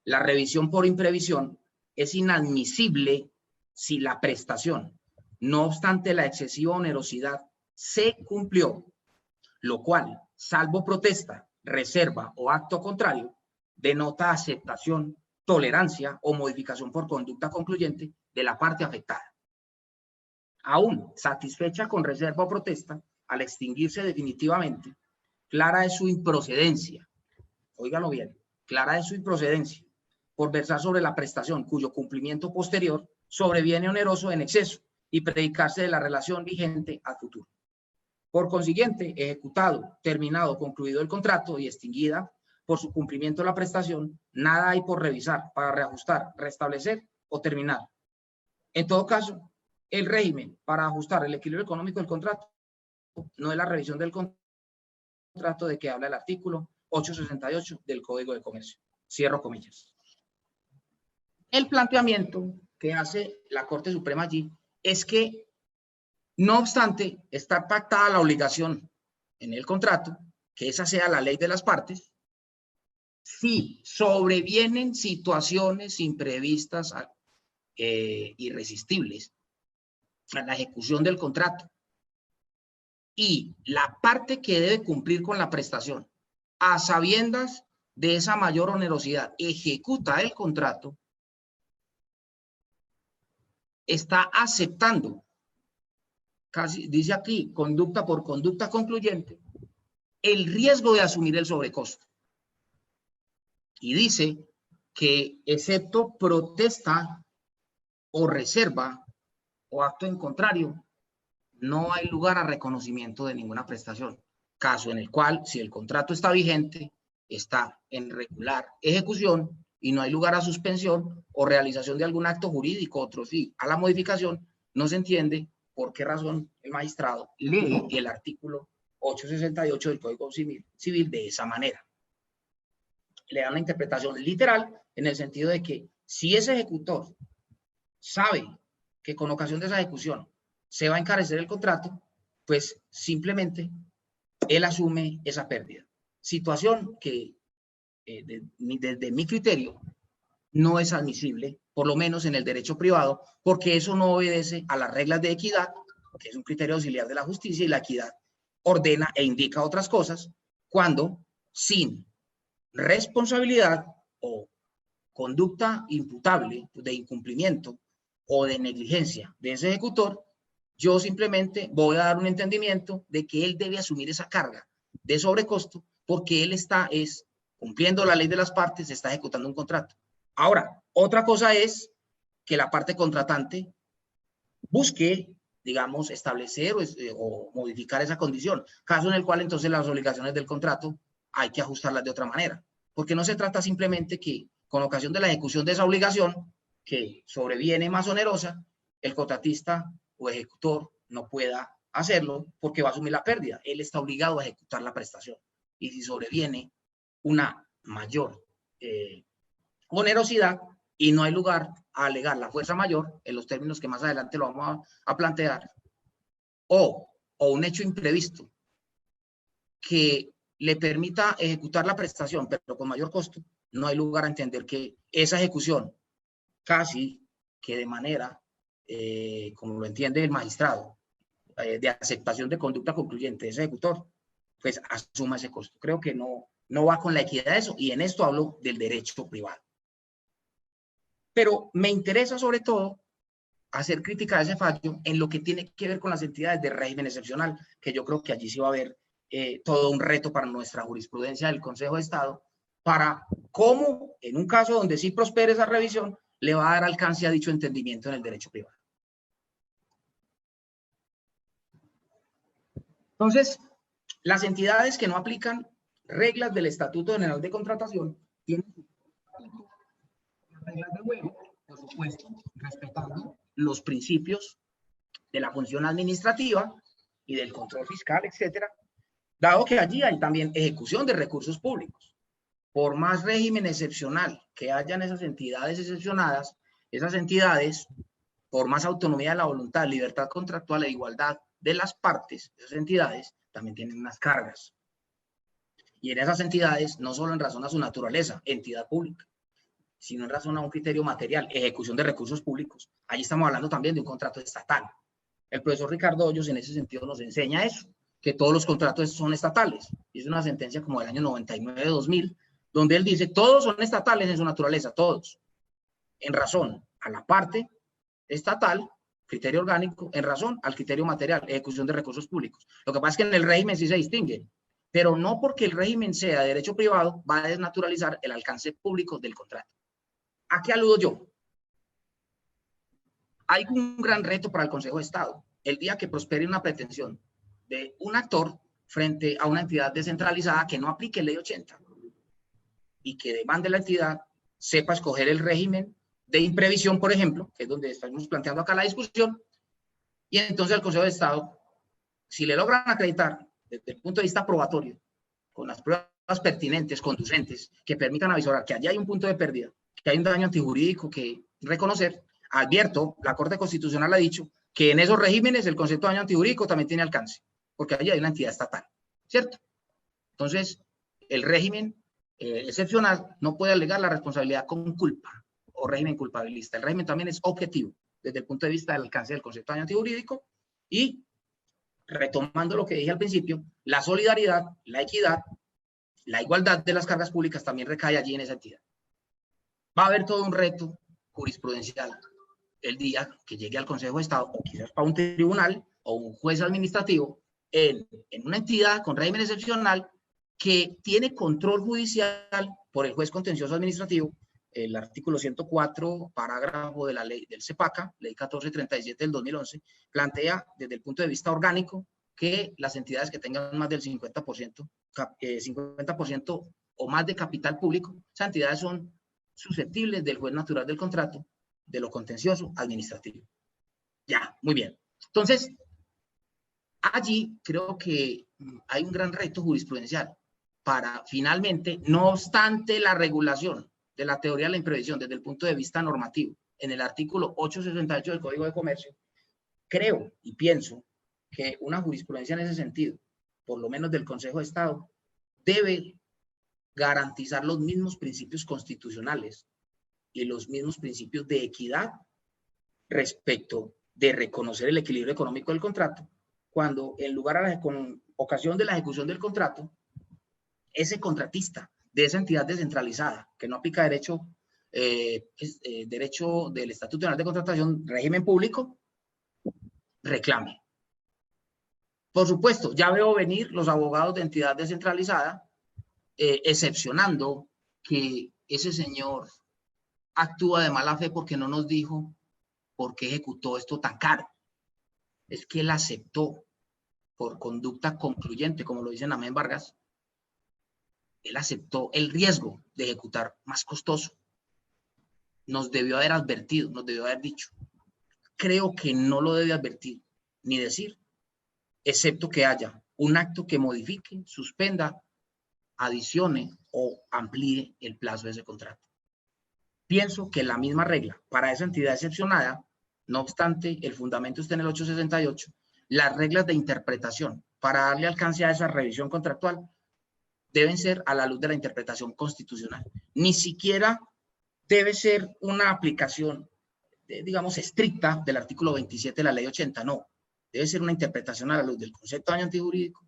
la revisión por imprevisión es inadmisible si la prestación, no obstante la excesiva onerosidad, se cumplió, lo cual, salvo protesta, reserva o acto contrario, denota aceptación, tolerancia o modificación por conducta concluyente de la parte afectada. Aún satisfecha con reserva o protesta, al extinguirse definitivamente, clara es su improcedencia, óigalo bien, clara es su improcedencia, por versar sobre la prestación cuyo cumplimiento posterior sobreviene oneroso en exceso y predicarse de la relación vigente al futuro. Por consiguiente, ejecutado, terminado, concluido el contrato y extinguida por su cumplimiento la prestación, nada hay por revisar para reajustar, restablecer o terminar. En todo caso, el régimen para ajustar el equilibrio económico del contrato no es la revisión del contrato de que habla el artículo 868 del Código de Comercio. Cierro comillas. El planteamiento que hace la Corte Suprema allí es que, no obstante estar pactada la obligación en el contrato, que esa sea la ley de las partes, si sobrevienen situaciones imprevistas irresistibles a la ejecución del contrato y la parte que debe cumplir con la prestación, a sabiendas de esa mayor onerosidad, ejecuta el contrato, está aceptando, casi dice aquí, conducta por conducta concluyente, el riesgo de asumir el sobrecosto. Y dice que excepto protesta o reserva o acto en contrario, no hay lugar a reconocimiento de ninguna prestación. Caso en el cual, si el contrato está vigente, está en regular ejecución y no hay lugar a suspensión o realización de algún acto jurídico, otro sí, a la modificación, no se entiende por qué razón el magistrado lee el artículo 868 del Código Civil de esa manera. Le dan la interpretación literal en el sentido de que si ese ejecutor sabe que con ocasión de esa ejecución se va a encarecer el contrato, pues simplemente él asume esa pérdida. Situación que desde mi criterio no es admisible, por lo menos en el derecho privado, porque eso no obedece a las reglas de equidad, que es un criterio auxiliar de la justicia, y la equidad ordena e indica otras cosas, cuando sin responsabilidad o conducta imputable de incumplimiento o de negligencia de ese ejecutor, yo simplemente voy a dar un entendimiento de que él debe asumir esa carga de sobrecosto porque él está cumpliendo la ley de las partes, está ejecutando un contrato. Ahora, otra cosa es que la parte contratante busque, digamos, establecer o modificar esa condición, caso en el cual entonces las obligaciones del contrato hay que ajustarlas de otra manera, porque no se trata simplemente que con ocasión de la ejecución de esa obligación que sobreviene más onerosa, el contratista o ejecutor no pueda hacerlo porque va a asumir la pérdida. Él está obligado a ejecutar la prestación. Y si sobreviene una mayor onerosidad y no hay lugar a alegar la fuerza mayor, en los términos que más adelante lo vamos a plantear, o un hecho imprevisto que le permita ejecutar la prestación, pero con mayor costo, no hay lugar a entender que esa ejecución, casi que de manera, como lo entiende el magistrado, de aceptación de conducta concluyente de ese ejecutor, pues asuma ese costo. Creo que no va con la equidad de eso, y en esto hablo del derecho privado. Pero me interesa sobre todo hacer crítica a ese fallo en lo que tiene que ver con las entidades de régimen excepcional, que yo creo que allí sí va a haber todo un reto para nuestra jurisprudencia del Consejo de Estado, para cómo, en un caso donde sí prospere esa revisión, le va a dar alcance a dicho entendimiento en el derecho privado. Entonces, las entidades que no aplican reglas del Estatuto General de Contratación tienen reglas de juego, por supuesto, respetando los principios de la función administrativa y del control fiscal, etcétera, dado que allí hay también ejecución de recursos públicos. Por más régimen excepcional que hayan esas entidades excepcionadas, esas entidades, por más autonomía de la voluntad, libertad contractual e igualdad de las partes, esas entidades también tienen unas cargas. Y en esas entidades, no solo en razón a su naturaleza, entidad pública, sino en razón a un criterio material, ejecución de recursos públicos. Allí estamos hablando también de un contrato estatal. El profesor Ricardo Hoyos en ese sentido nos enseña eso, que todos los contratos son estatales. Es una sentencia como del año 99-2000, donde él dice, todos son estatales en su naturaleza, todos, en razón a la parte estatal, criterio orgánico, en razón al criterio material, ejecución de recursos públicos. Lo que pasa es que en el régimen sí se distingue, pero no porque el régimen sea de derecho privado va a desnaturalizar el alcance público del contrato. ¿A qué aludo yo? Hay un gran reto para el Consejo de Estado. El día que prospere una pretensión de un actor frente a una entidad descentralizada que no aplique ley 80 y que demande la entidad sepa escoger el régimen de imprevisión, por ejemplo, que es donde estamos planteando acá la discusión, y entonces el Consejo de Estado, si le logran acreditar desde el punto de vista probatorio, con las pruebas pertinentes, conducentes, que permitan avisar que allí hay un punto de pérdida, que hay un daño antijurídico que reconocer, advierto, la Corte Constitucional ha dicho que en esos regímenes el concepto de daño antijurídico también tiene alcance, porque allí hay una entidad estatal, ¿cierto? Entonces, el régimen excepcional no puede alegar la responsabilidad con culpa o régimen culpabilista. El régimen también es objetivo desde el punto de vista del alcance del concepto de daño antijurídico y, retomando lo que dije al principio, la solidaridad, la equidad, la igualdad de las cargas públicas también recae allí en esa entidad. Va a haber todo un reto jurisprudencial el día que llegue al Consejo de Estado, o quizás para un tribunal o un juez administrativo, en una entidad con régimen excepcional que tiene control judicial por el juez contencioso administrativo. El artículo 104, parágrafo de la ley del CEPACA, ley 1437 del 2011, plantea desde el punto de vista orgánico que las entidades que tengan más del 50% o más de capital público, esas entidades son susceptibles del juez natural del contrato, de lo contencioso administrativo. Ya, muy bien. Entonces, allí creo que hay un gran reto jurisprudencial para finalmente, no obstante la regulación de la teoría de la imprevisión desde el punto de vista normativo, en el artículo 868 del Código de Comercio, creo y pienso que una jurisprudencia en ese sentido, por lo menos del Consejo de Estado, debe garantizar los mismos principios constitucionales y los mismos principios de equidad respecto de reconocer el equilibrio económico del contrato, cuando en lugar a con ocasión de la ejecución del contrato, ese contratista de esa entidad descentralizada que no aplica derecho, derecho del Estatuto General de Contratación, régimen público, reclame. Por supuesto, ya veo venir los abogados de entidad descentralizada excepcionando que ese señor actúa de mala fe porque no nos dijo por qué ejecutó esto tan caro. Es que él aceptó por conducta concluyente, como lo dice Amén Vargas, él aceptó el riesgo de ejecutar más costoso. Nos debió haber advertido, nos debió haber dicho. Creo que no lo debe advertir ni decir, excepto que haya un acto que modifique, suspenda, adicione o amplíe el plazo de ese contrato. Pienso que la misma regla para esa entidad excepcionada, no obstante, el fundamento está en el 868, las reglas de interpretación para darle alcance a esa revisión contractual deben ser a la luz de la interpretación constitucional. Ni siquiera debe ser una aplicación, digamos, estricta del artículo 27 de la ley 80, no. Debe ser una interpretación a la luz del concepto de daño antijurídico,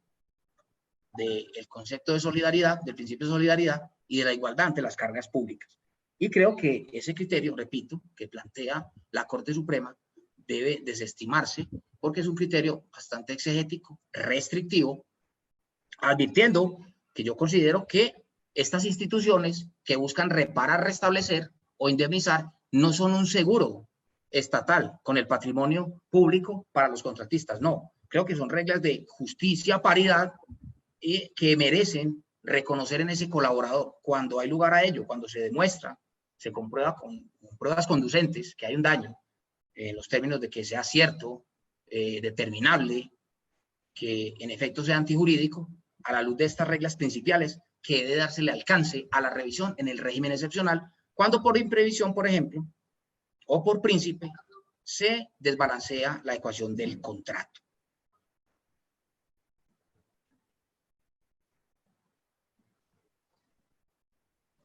del concepto de solidaridad, del principio de solidaridad y de la igualdad ante las cargas públicas. Y creo que ese criterio, repito, que plantea la Corte Suprema, debe desestimarse porque es un criterio bastante exegético, restrictivo, advirtiendo que yo considero que estas instituciones que buscan reparar, restablecer o indemnizar no son un seguro estatal con el patrimonio público para los contratistas, no. Creo que son reglas de justicia, paridad, y que merecen reconocer en ese colaborador cuando hay lugar a ello, cuando se demuestra, se comprueba con pruebas conducentes que hay un daño, en los términos de que sea cierto, determinable, que en efecto sea antijurídico, a la luz de estas reglas principales, que debe dársele alcance a la revisión en el régimen excepcional, cuando por imprevisión, por ejemplo, o por príncipe, se desbalancea la ecuación del contrato.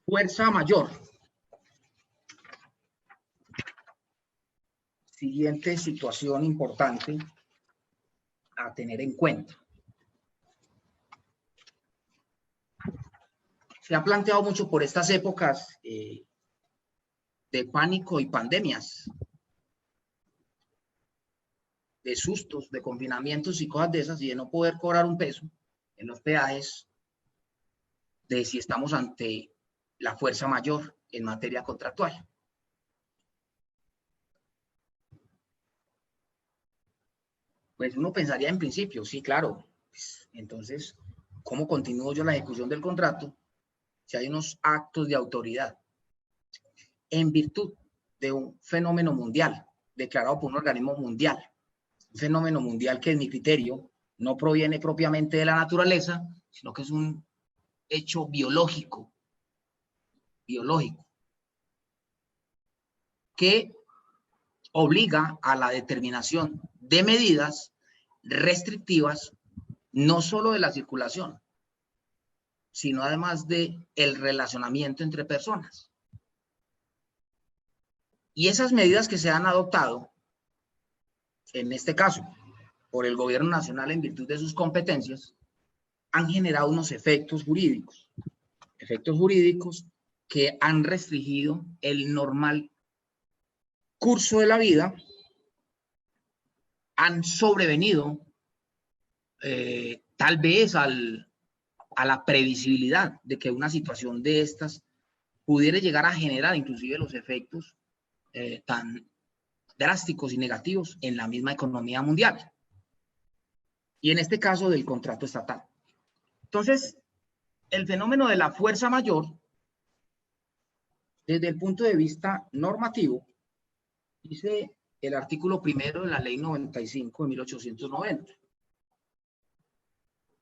Fuerza mayor. Siguiente situación importante a tener en cuenta. Se ha planteado mucho por estas épocas de pánico y pandemias, de sustos, de confinamientos y cosas de esas, y de no poder cobrar un peso en los peajes, de si estamos ante la fuerza mayor en materia contractual. Pues uno pensaría en principio, sí, claro, pues, entonces, ¿cómo continúo yo la ejecución del contrato si hay unos actos de autoridad en virtud de un fenómeno mundial declarado por un organismo mundial? Un fenómeno mundial que en mi criterio no proviene propiamente de la naturaleza, sino que es un hecho biológico, que obliga a la determinación de medidas restrictivas, no solo de la circulación, sino además de el relacionamiento entre personas. Y esas medidas que se han adoptado, en este caso, por el gobierno nacional en virtud de sus competencias, han generado unos efectos jurídicos que han restringido el normal curso de la vida, han sobrevenido tal vez a la previsibilidad de que una situación de estas pudiera llegar a generar inclusive los efectos tan drásticos y negativos en la misma economía mundial. Y en este caso del contrato estatal. Entonces, el fenómeno de la fuerza mayor, desde el punto de vista normativo, dice el artículo primero de la ley 95 de 1890,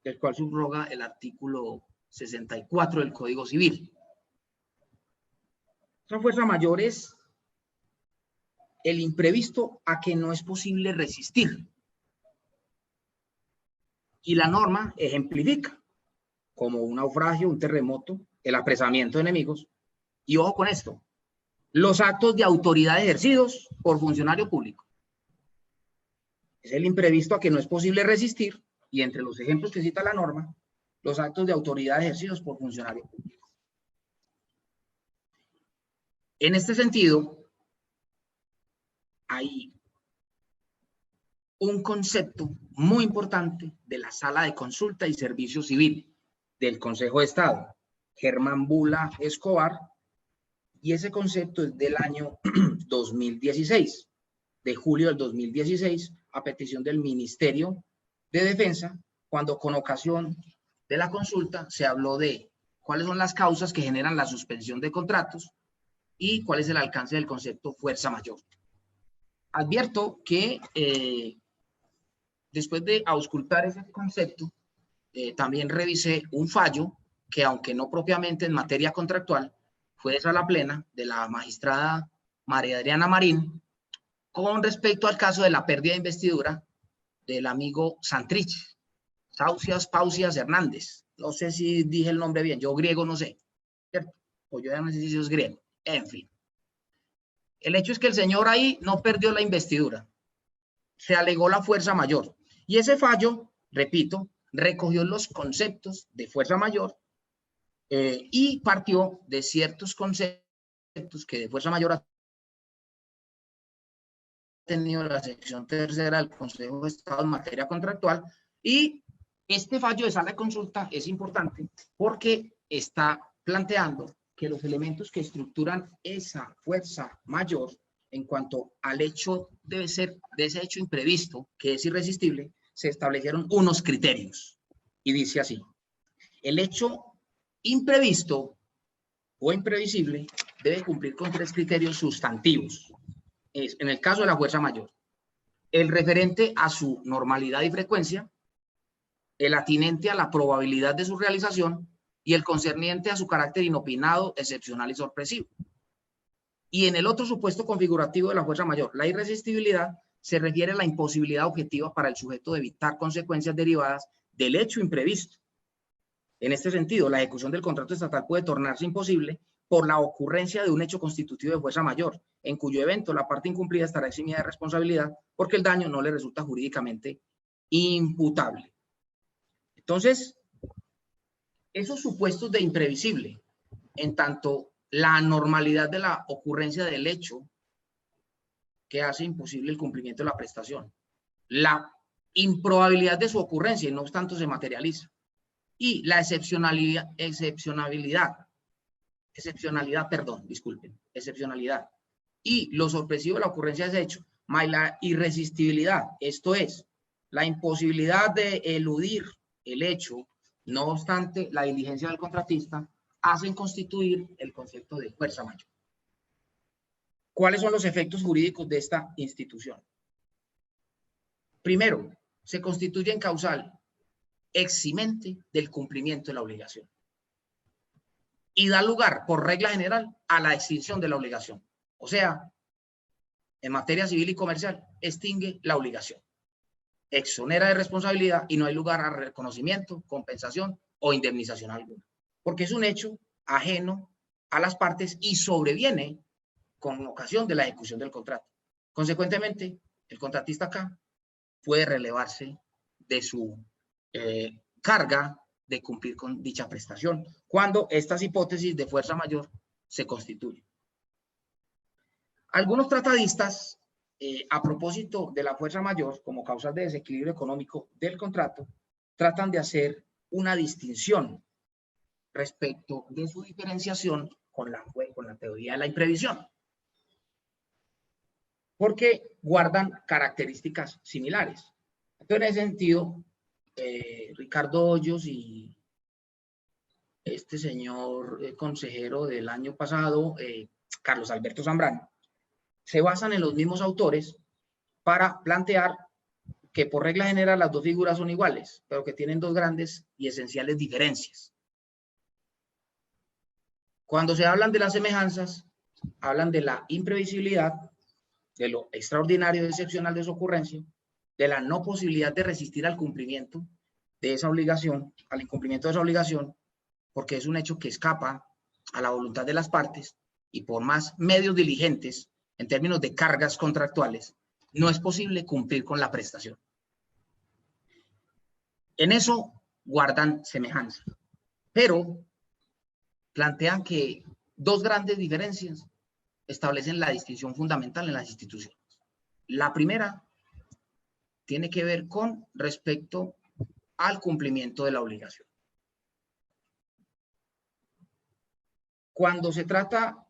el cual subroga el artículo 64 del Código Civil. Esa fuerza mayor es el imprevisto a que no es posible resistir. Y la norma ejemplifica como un naufragio, un terremoto, el apresamiento de enemigos. Y ojo con esto, los actos de autoridad ejercidos por funcionario público. Es el imprevisto a que no es posible resistir, y entre los ejemplos que cita la norma, los actos de autoridad ejercidos por funcionario público. En este sentido, hay un concepto muy importante de la Sala de Consulta y Servicio Civil del Consejo de Estado, Germán Bula Escobar, y ese concepto es del año 2016, de julio del 2016, a petición del Ministerio de Defensa, cuando con ocasión de la consulta se habló de cuáles son las causas que generan la suspensión de contratos y cuál es el alcance del concepto fuerza mayor. Advierto que después de auscultar ese concepto, también revisé un fallo que, aunque no propiamente en materia contractual, fue de sala plena de la magistrada María Adriana Marín con respecto al caso de la pérdida de investidura del amigo Santrich, Saucias Pausias Hernández. No sé si dije el nombre bien, yo griego no sé, ¿cierto? O yo ya no sé si es griego, en fin. El hecho es que el señor ahí no perdió la investidura, se alegó la fuerza mayor. Y ese fallo, repito, recogió los conceptos de fuerza mayor y partió de ciertos conceptos que de fuerza mayor ha tenido la sección tercera del Consejo de Estado en materia contractual. Y este fallo de sala de consulta es importante porque está planteando que los elementos que estructuran esa fuerza mayor en cuanto al hecho debe ser de ese hecho imprevisto, que es irresistible, se establecieron unos criterios. Y dice así: el hecho imprevisto o imprevisible debe cumplir con 3 criterios sustantivos. En el caso de la fuerza mayor, el referente a su normalidad y frecuencia, el atinente a la probabilidad de su realización y el concerniente a su carácter inopinado, excepcional y sorpresivo. Y en el otro supuesto configurativo de la fuerza mayor, la irresistibilidad, se refiere a la imposibilidad objetiva para el sujeto de evitar consecuencias derivadas del hecho imprevisto. En este sentido, la ejecución del contrato estatal puede tornarse imposible por la ocurrencia de un hecho constitutivo de fuerza mayor, en cuyo evento la parte incumplida estará eximida de responsabilidad porque el daño no le resulta jurídicamente imputable. Entonces, esos supuestos de imprevisible, en tanto la anormalidad de la ocurrencia del hecho que hace imposible el cumplimiento de la prestación, la improbabilidad de su ocurrencia y no obstante se materializa, y la excepcionalidad, y lo sorpresivo de la ocurrencia de ese hecho, más la irresistibilidad, esto es, la imposibilidad de eludir el hecho, no obstante la diligencia del contratista, hacen constituir el concepto de fuerza mayor. ¿Cuáles son los efectos jurídicos de esta institución? Primero, se constituye en causal eximente del cumplimiento de la obligación y da lugar, por regla general, a la extinción de la obligación. O sea, en materia civil y comercial, extingue la obligación, exonera de responsabilidad y no hay lugar a reconocimiento, compensación o indemnización alguna, porque es un hecho ajeno a las partes y sobreviene con ocasión de la ejecución del contrato. Consecuentemente, el contratista acá puede relevarse de su carga de cumplir con dicha prestación cuando estas hipótesis de fuerza mayor se constituyen. Algunos tratadistas, a propósito de la fuerza mayor como causal de desequilibrio económico del contrato, tratan de hacer una distinción respecto de su diferenciación con la teoría de la imprevisión, porque guardan características similares. Entonces, en ese sentido, Ricardo Hoyos y este señor consejero del año pasado, Carlos Alberto Zambrano, se basan en los mismos autores para plantear que por regla general las dos figuras son iguales, pero que tienen dos grandes y esenciales diferencias. Cuando se hablan de las semejanzas, hablan de la imprevisibilidad, de lo extraordinario y excepcional de su ocurrencia, de la no posibilidad de resistir al cumplimiento de esa obligación, al incumplimiento de esa obligación, porque es un hecho que escapa a la voluntad de las partes y por más medios diligentes en términos de cargas contractuales, no es posible cumplir con la prestación. En eso guardan semejanza, pero plantean que dos grandes diferencias establecen la distinción fundamental en las instituciones. La primera tiene que ver con respecto al cumplimiento de la obligación. Cuando se trata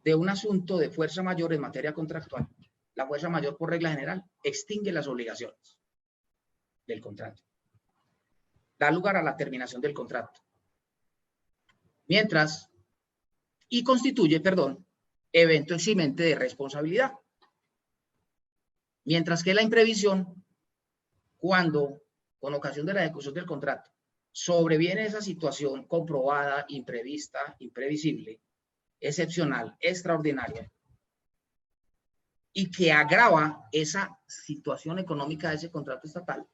de un asunto de fuerza mayor en materia contractual, la fuerza mayor por regla general extingue las obligaciones del contrato, da lugar a la terminación del contrato, constituye, evento eximente de responsabilidad. Mientras que la imprevisión, cuando con ocasión de la ejecución del contrato sobreviene esa situación comprobada, imprevista, imprevisible, excepcional, extraordinaria, y que agrava esa situación económica de ese contrato estatal,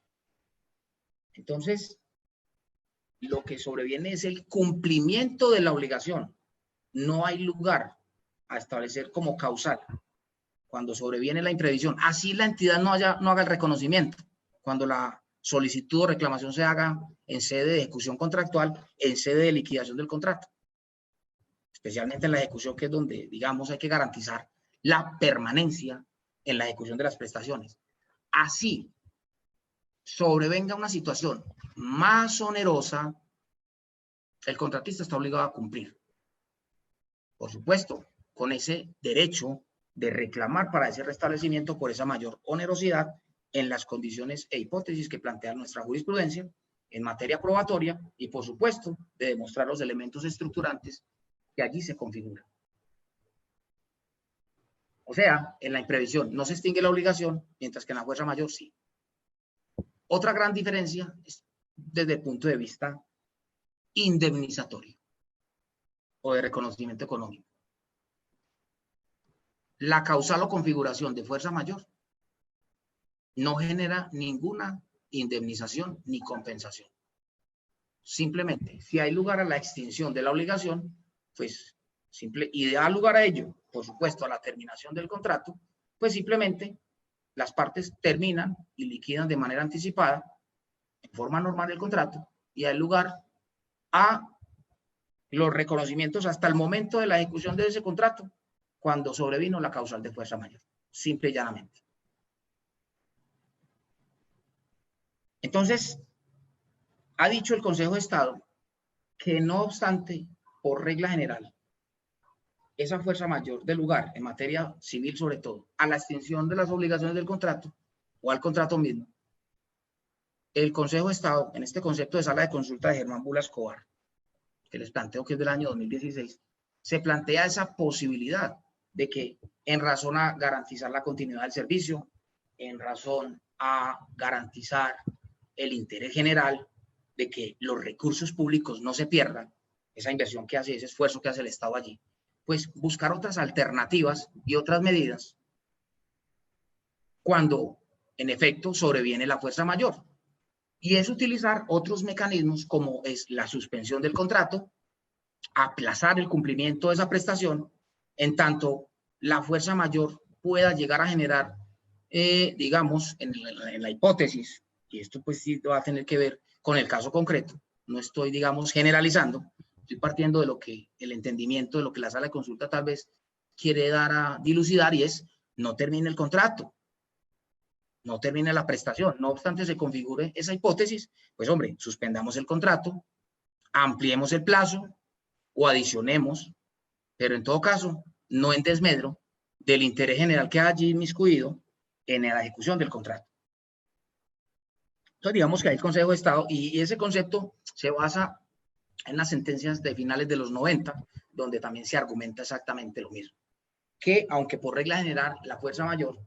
entonces lo que sobreviene es el cumplimiento de la obligación. No hay lugar a establecer como causal cuando sobreviene la imprevisión. Así la entidad no haga el reconocimiento. Cuando la solicitud o reclamación se haga en sede de ejecución contractual, en sede de liquidación del contrato. Especialmente en la ejecución, que es donde, digamos, hay que garantizar la permanencia en la ejecución de las prestaciones. Así sobrevenga una situación más onerosa, el contratista está obligado a cumplir. Por supuesto, con ese derecho de reclamar para ese restablecimiento por esa mayor onerosidad en las condiciones e hipótesis que plantea nuestra jurisprudencia en materia probatoria y, por supuesto, de demostrar los elementos estructurantes que allí se configuran. O sea, en la imprevisión no se extingue la obligación, mientras que en la fuerza mayor sí. Otra gran diferencia es desde el punto de vista indemnizatorio o de reconocimiento económico. La causal o configuración de fuerza mayor no genera ninguna indemnización ni compensación. Simplemente, si hay lugar a la extinción de la obligación, pues y da lugar a ello, por supuesto, a la terminación del contrato, pues simplemente las partes terminan y liquidan de manera anticipada, en forma normal del contrato, y hay lugar a los reconocimientos hasta el momento de la ejecución de ese contrato, cuando sobrevino la causal de fuerza mayor, simple y llanamente. Entonces, ha dicho el Consejo de Estado que no obstante, por regla general, esa fuerza mayor del lugar, en materia civil sobre todo, a la extinción de las obligaciones del contrato o al contrato mismo, el Consejo de Estado, en este concepto de sala de consulta de Germán Bula Escobar, que les planteo que es del año 2016, se plantea esa posibilidad de que, en razón a garantizar la continuidad del servicio, en razón a garantizar el interés general de que los recursos públicos no se pierdan, esa inversión que hace, ese esfuerzo que hace el Estado allí, pues buscar otras alternativas y otras medidas cuando, en efecto, sobreviene la fuerza mayor. Y es utilizar otros mecanismos como es la suspensión del contrato, aplazar el cumplimiento de esa prestación, en tanto la fuerza mayor pueda llegar a generar, digamos, en la hipótesis, y esto pues sí va a tener que ver con el caso concreto, no estoy, digamos, generalizando, estoy partiendo de lo que el entendimiento de lo que la sala de consulta tal vez quiere dar a dilucidar, y es no termine el contrato. no termine la prestación, no obstante se configure esa hipótesis, pues hombre, suspendamos el contrato, ampliemos el plazo o adicionemos, pero en todo caso, no en desmedro del interés general que ha allí inmiscuido en la ejecución del contrato. Entonces, digamos que hay el Consejo de Estado y ese concepto se basa en las sentencias de finales de los 90, donde también se argumenta exactamente lo mismo. Que, aunque por regla general la fuerza mayor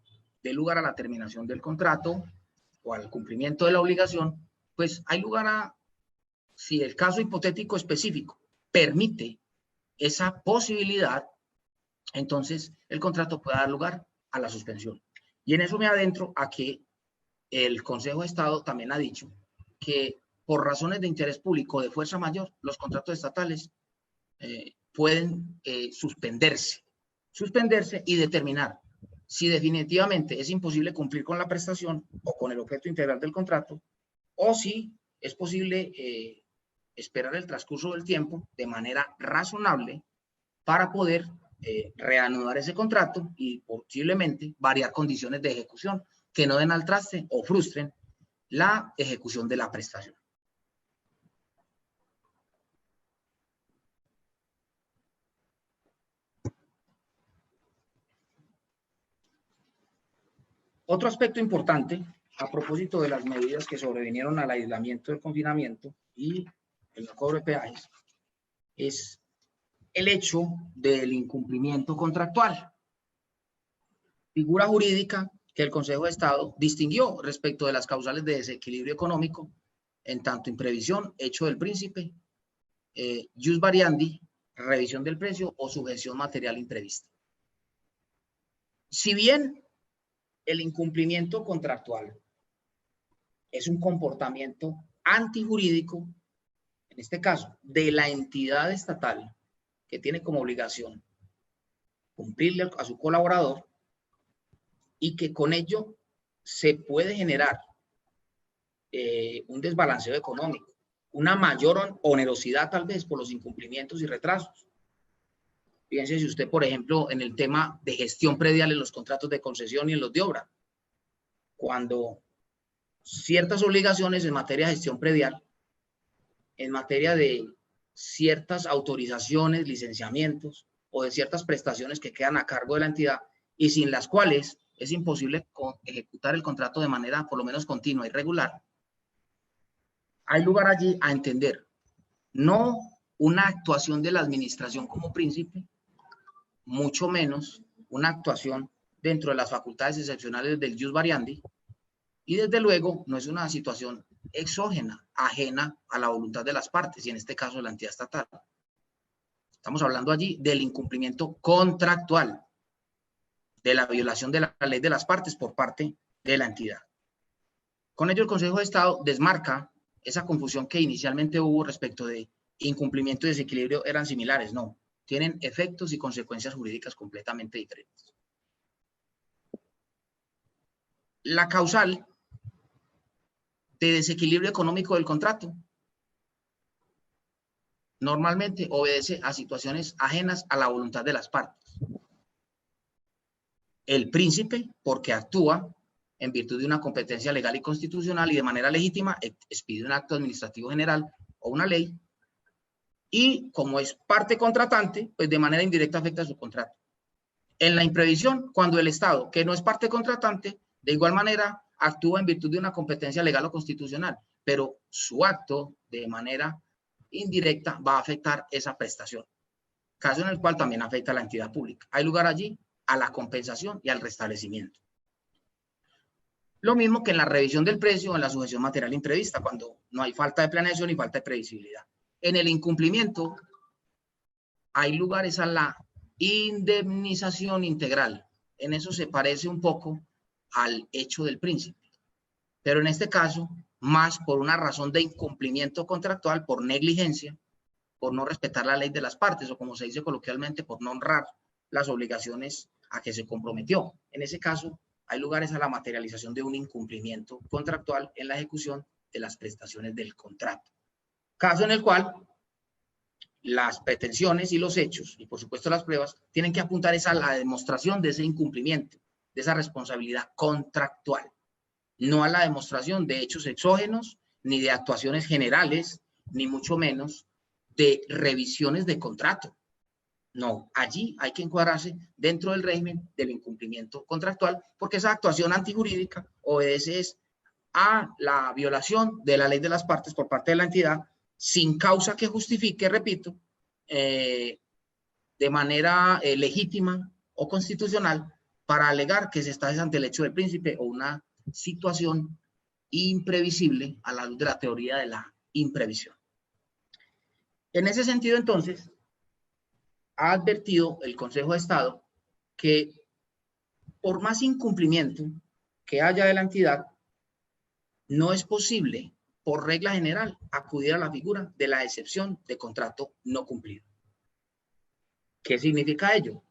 dé lugar a la terminación del contrato o al cumplimiento de la obligación, pues hay lugar a, si el caso hipotético específico permite esa posibilidad, entonces el contrato puede dar lugar a la suspensión. Y en eso me adentro a que el Consejo de Estado también ha dicho que por razones de interés público de fuerza mayor, los contratos estatales pueden suspenderse y determinar si definitivamente es imposible cumplir con la prestación o con el objeto integral del contrato, o si es posible esperar el transcurso del tiempo de manera razonable para poder reanudar ese contrato y posiblemente variar condiciones de ejecución que no den al traste o frustren la ejecución de la prestación. Otro aspecto importante, a propósito de las medidas que sobrevinieron al aislamiento del confinamiento y el no cobro de peajes, es el hecho del incumplimiento contractual. Figura jurídica que el Consejo de Estado distinguió respecto de las causales de desequilibrio económico, en tanto imprevisión, hecho del príncipe, jus variandi, revisión del precio o sujeción material imprevista. Si bien el incumplimiento contractual es un comportamiento antijurídico, en este caso, de la entidad estatal que tiene como obligación cumplirle a su colaborador y que con ello se puede generar un desbalanceo económico, una mayor onerosidad tal vez por los incumplimientos y retrasos. Fíjense si usted, por ejemplo, en el tema de gestión predial en los contratos de concesión y en los de obra, cuando ciertas obligaciones en materia de gestión predial, en materia de ciertas autorizaciones, licenciamientos o de ciertas prestaciones que quedan a cargo de la entidad y sin las cuales es imposible ejecutar el contrato de manera por lo menos continua y regular, hay lugar allí a entender no una actuación de la administración como príncipe, mucho menos una actuación dentro de las facultades excepcionales del jus variandi, y desde luego no es una situación exógena, ajena a la voluntad de las partes, y en este caso de la entidad estatal. Estamos hablando allí del incumplimiento contractual, de la violación de la ley de las partes por parte de la entidad. Con ello, el Consejo de Estado desmarca esa confusión que inicialmente hubo respecto de incumplimiento y desequilibrio eran similares. No, tienen efectos y consecuencias jurídicas completamente diferentes. La causal de desequilibrio económico del contrato normalmente obedece a situaciones ajenas a la voluntad de las partes. El príncipe, porque actúa en virtud de una competencia legal y constitucional y de manera legítima, expide un acto administrativo general o una ley, y como es parte contratante, pues de manera indirecta afecta a su contrato. En la imprevisión, cuando el Estado, que no es parte contratante, de igual manera actúa en virtud de una competencia legal o constitucional, pero su acto de manera indirecta va a afectar esa prestación, caso en el cual también afecta a la entidad pública. Hay lugar allí a la compensación y al restablecimiento. Lo mismo que en la revisión del precio o en la sujeción material imprevista, cuando no hay falta de planeación y falta de previsibilidad. En el incumplimiento hay lugares a la indemnización integral. En eso se parece un poco al hecho del príncipe, pero en este caso más por una razón de incumplimiento contractual, por negligencia, por no respetar la ley de las partes, o como se dice coloquialmente, por no honrar las obligaciones a que se comprometió. En ese caso hay lugares a la materialización de un incumplimiento contractual en la ejecución de las prestaciones del contrato, caso en el cual las pretensiones y los hechos, y por supuesto las pruebas, tienen que apuntar a la demostración de ese incumplimiento, de esa responsabilidad contractual. no a la demostración de hechos exógenos, ni de actuaciones generales, ni mucho menos de revisiones de contrato. No, allí hay que encuadrarse dentro del régimen del incumplimiento contractual, porque esa actuación antijurídica obedece a la violación de la ley de las partes por parte de la entidad sin causa que justifique, repito, de manera legítima o constitucional para alegar que se está ante el hecho del príncipe o una situación imprevisible a la luz de la teoría de la imprevisión. En ese sentido, entonces, ha advertido el Consejo de Estado que por más incumplimiento que haya de la entidad, no es posible, por regla general, acudir a la figura de la excepción de contrato no cumplido. ¿Qué significa ello?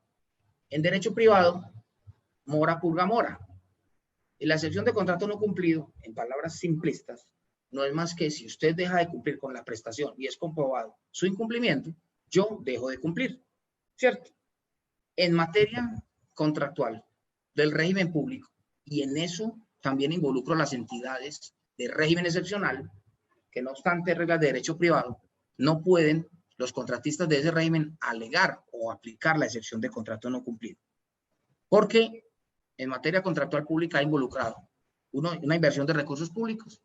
En derecho privado, mora purga mora. Y la excepción de contrato no cumplido, en palabras simplistas, no es más que si usted deja de cumplir con la prestación y es comprobado su incumplimiento, yo dejo de cumplir, ¿cierto? En materia contractual del régimen público, y en eso también involucro las entidades de régimen excepcional, que no obstante reglas de derecho privado, no pueden los contratistas de ese régimen alegar o aplicar la excepción de contrato no cumplido. Porque en materia contractual pública ha involucrado una inversión de recursos públicos,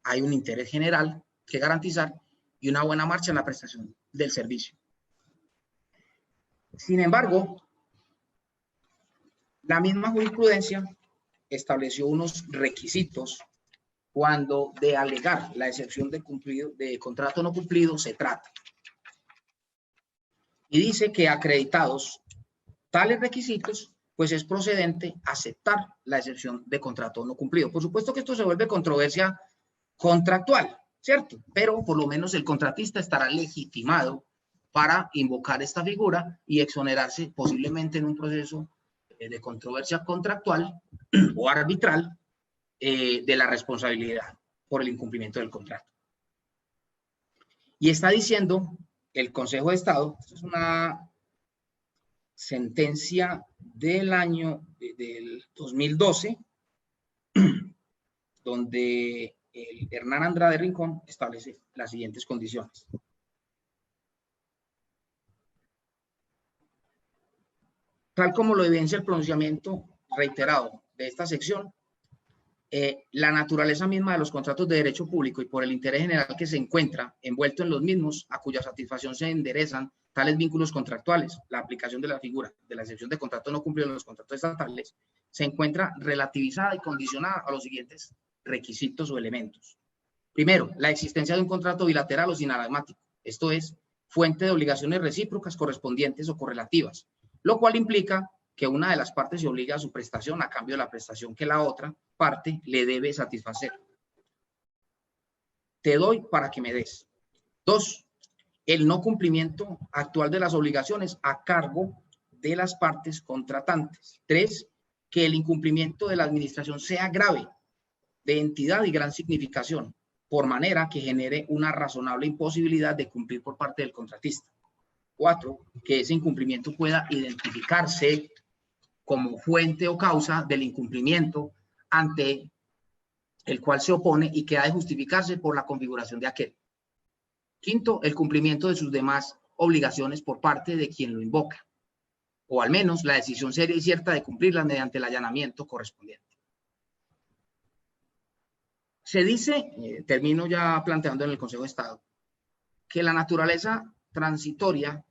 hay un interés general que garantizar y una buena marcha en la prestación del servicio. Sin embargo, la misma jurisprudencia estableció unos requisitos cuando de alegar la excepción de contrato no cumplido se trata. Y dice que acreditados tales requisitos, pues es procedente aceptar la excepción de contrato no cumplido. Por supuesto que esto se vuelve controversia contractual, ¿cierto? Pero por lo menos el contratista estará legitimado para invocar esta figura y exonerarse posiblemente en un proceso de controversia contractual o arbitral de la responsabilidad por el incumplimiento del contrato. Y está diciendo el Consejo de Estado, esto es una sentencia del año del 2012, donde el Hernán Andrade Rincón establece las siguientes condiciones. Tal como lo evidencia el pronunciamiento reiterado de esta sección, la naturaleza misma de los contratos de derecho público y por el interés general que se encuentra envuelto en los mismos, a cuya satisfacción se enderezan tales vínculos contractuales, la aplicación de la figura de la excepción de contrato no cumplido en los contratos estatales, se encuentra relativizada y condicionada a los siguientes requisitos o elementos. Primero, la existencia de un contrato bilateral o sinalagmático, esto es, fuente de obligaciones recíprocas correspondientes o correlativas, lo cual implica que una de las partes se obliga a su prestación a cambio de la prestación que la otra parte le debe satisfacer. Te doy para que me des. 2. El no cumplimiento actual de las obligaciones a cargo de las partes contratantes. 3. Que el incumplimiento de la administración sea grave, de entidad y gran significación, por manera que genere una razonable imposibilidad de cumplir por parte del contratista. 4. Que ese incumplimiento pueda identificarse como fuente o causa del incumplimiento ante el cual se opone y que ha de justificarse por la configuración de aquel. 5. El cumplimiento de sus demás obligaciones por parte de quien lo invoca, o al menos la decisión seria y cierta de cumplirlas mediante el allanamiento correspondiente. Se dice, termino ya planteando en el Consejo de Estado, que la naturaleza transitoria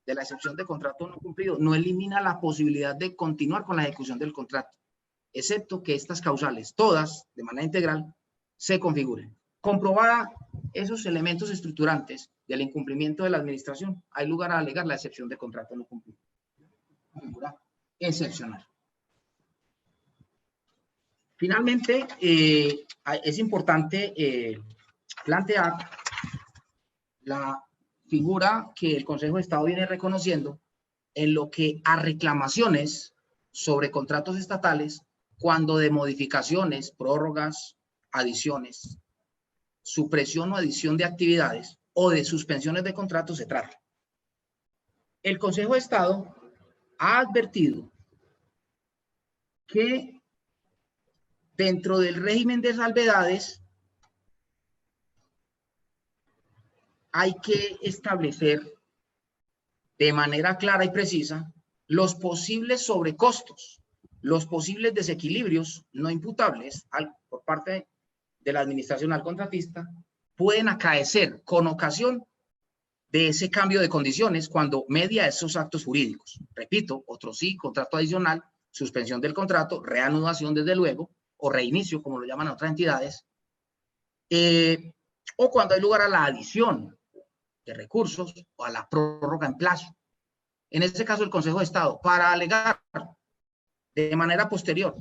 de la excepción de contrato no cumplido no elimina la posibilidad de continuar con la ejecución del contrato, excepto que estas causales, todas de manera integral, se configuren. Comprobada esos elementos estructurantes del incumplimiento de la administración, hay lugar a alegar la excepción de contrato no cumplido. Figura excepcional. Finalmente, es importante plantear la figura que el Consejo de Estado viene reconociendo en lo que a reclamaciones sobre contratos estatales, cuando de modificaciones, prórrogas, adiciones, supresión o adición de actividades o de suspensiones de contratos se trata. El Consejo de Estado ha advertido que Dentro del régimen de salvedades hay que establecer de manera clara y precisa los posibles sobrecostos, los posibles desequilibrios no imputables por parte de la administración al contratista pueden acaecer con ocasión de ese cambio de condiciones cuando media esos actos jurídicos. Repito, otro sí, contrato adicional, suspensión del contrato, reanudación desde luego, o reinicio, como lo llaman otras entidades, o cuando hay lugar a la adición de recursos o a la prórroga en plazo. En este caso, el Consejo de Estado, para alegar de manera posterior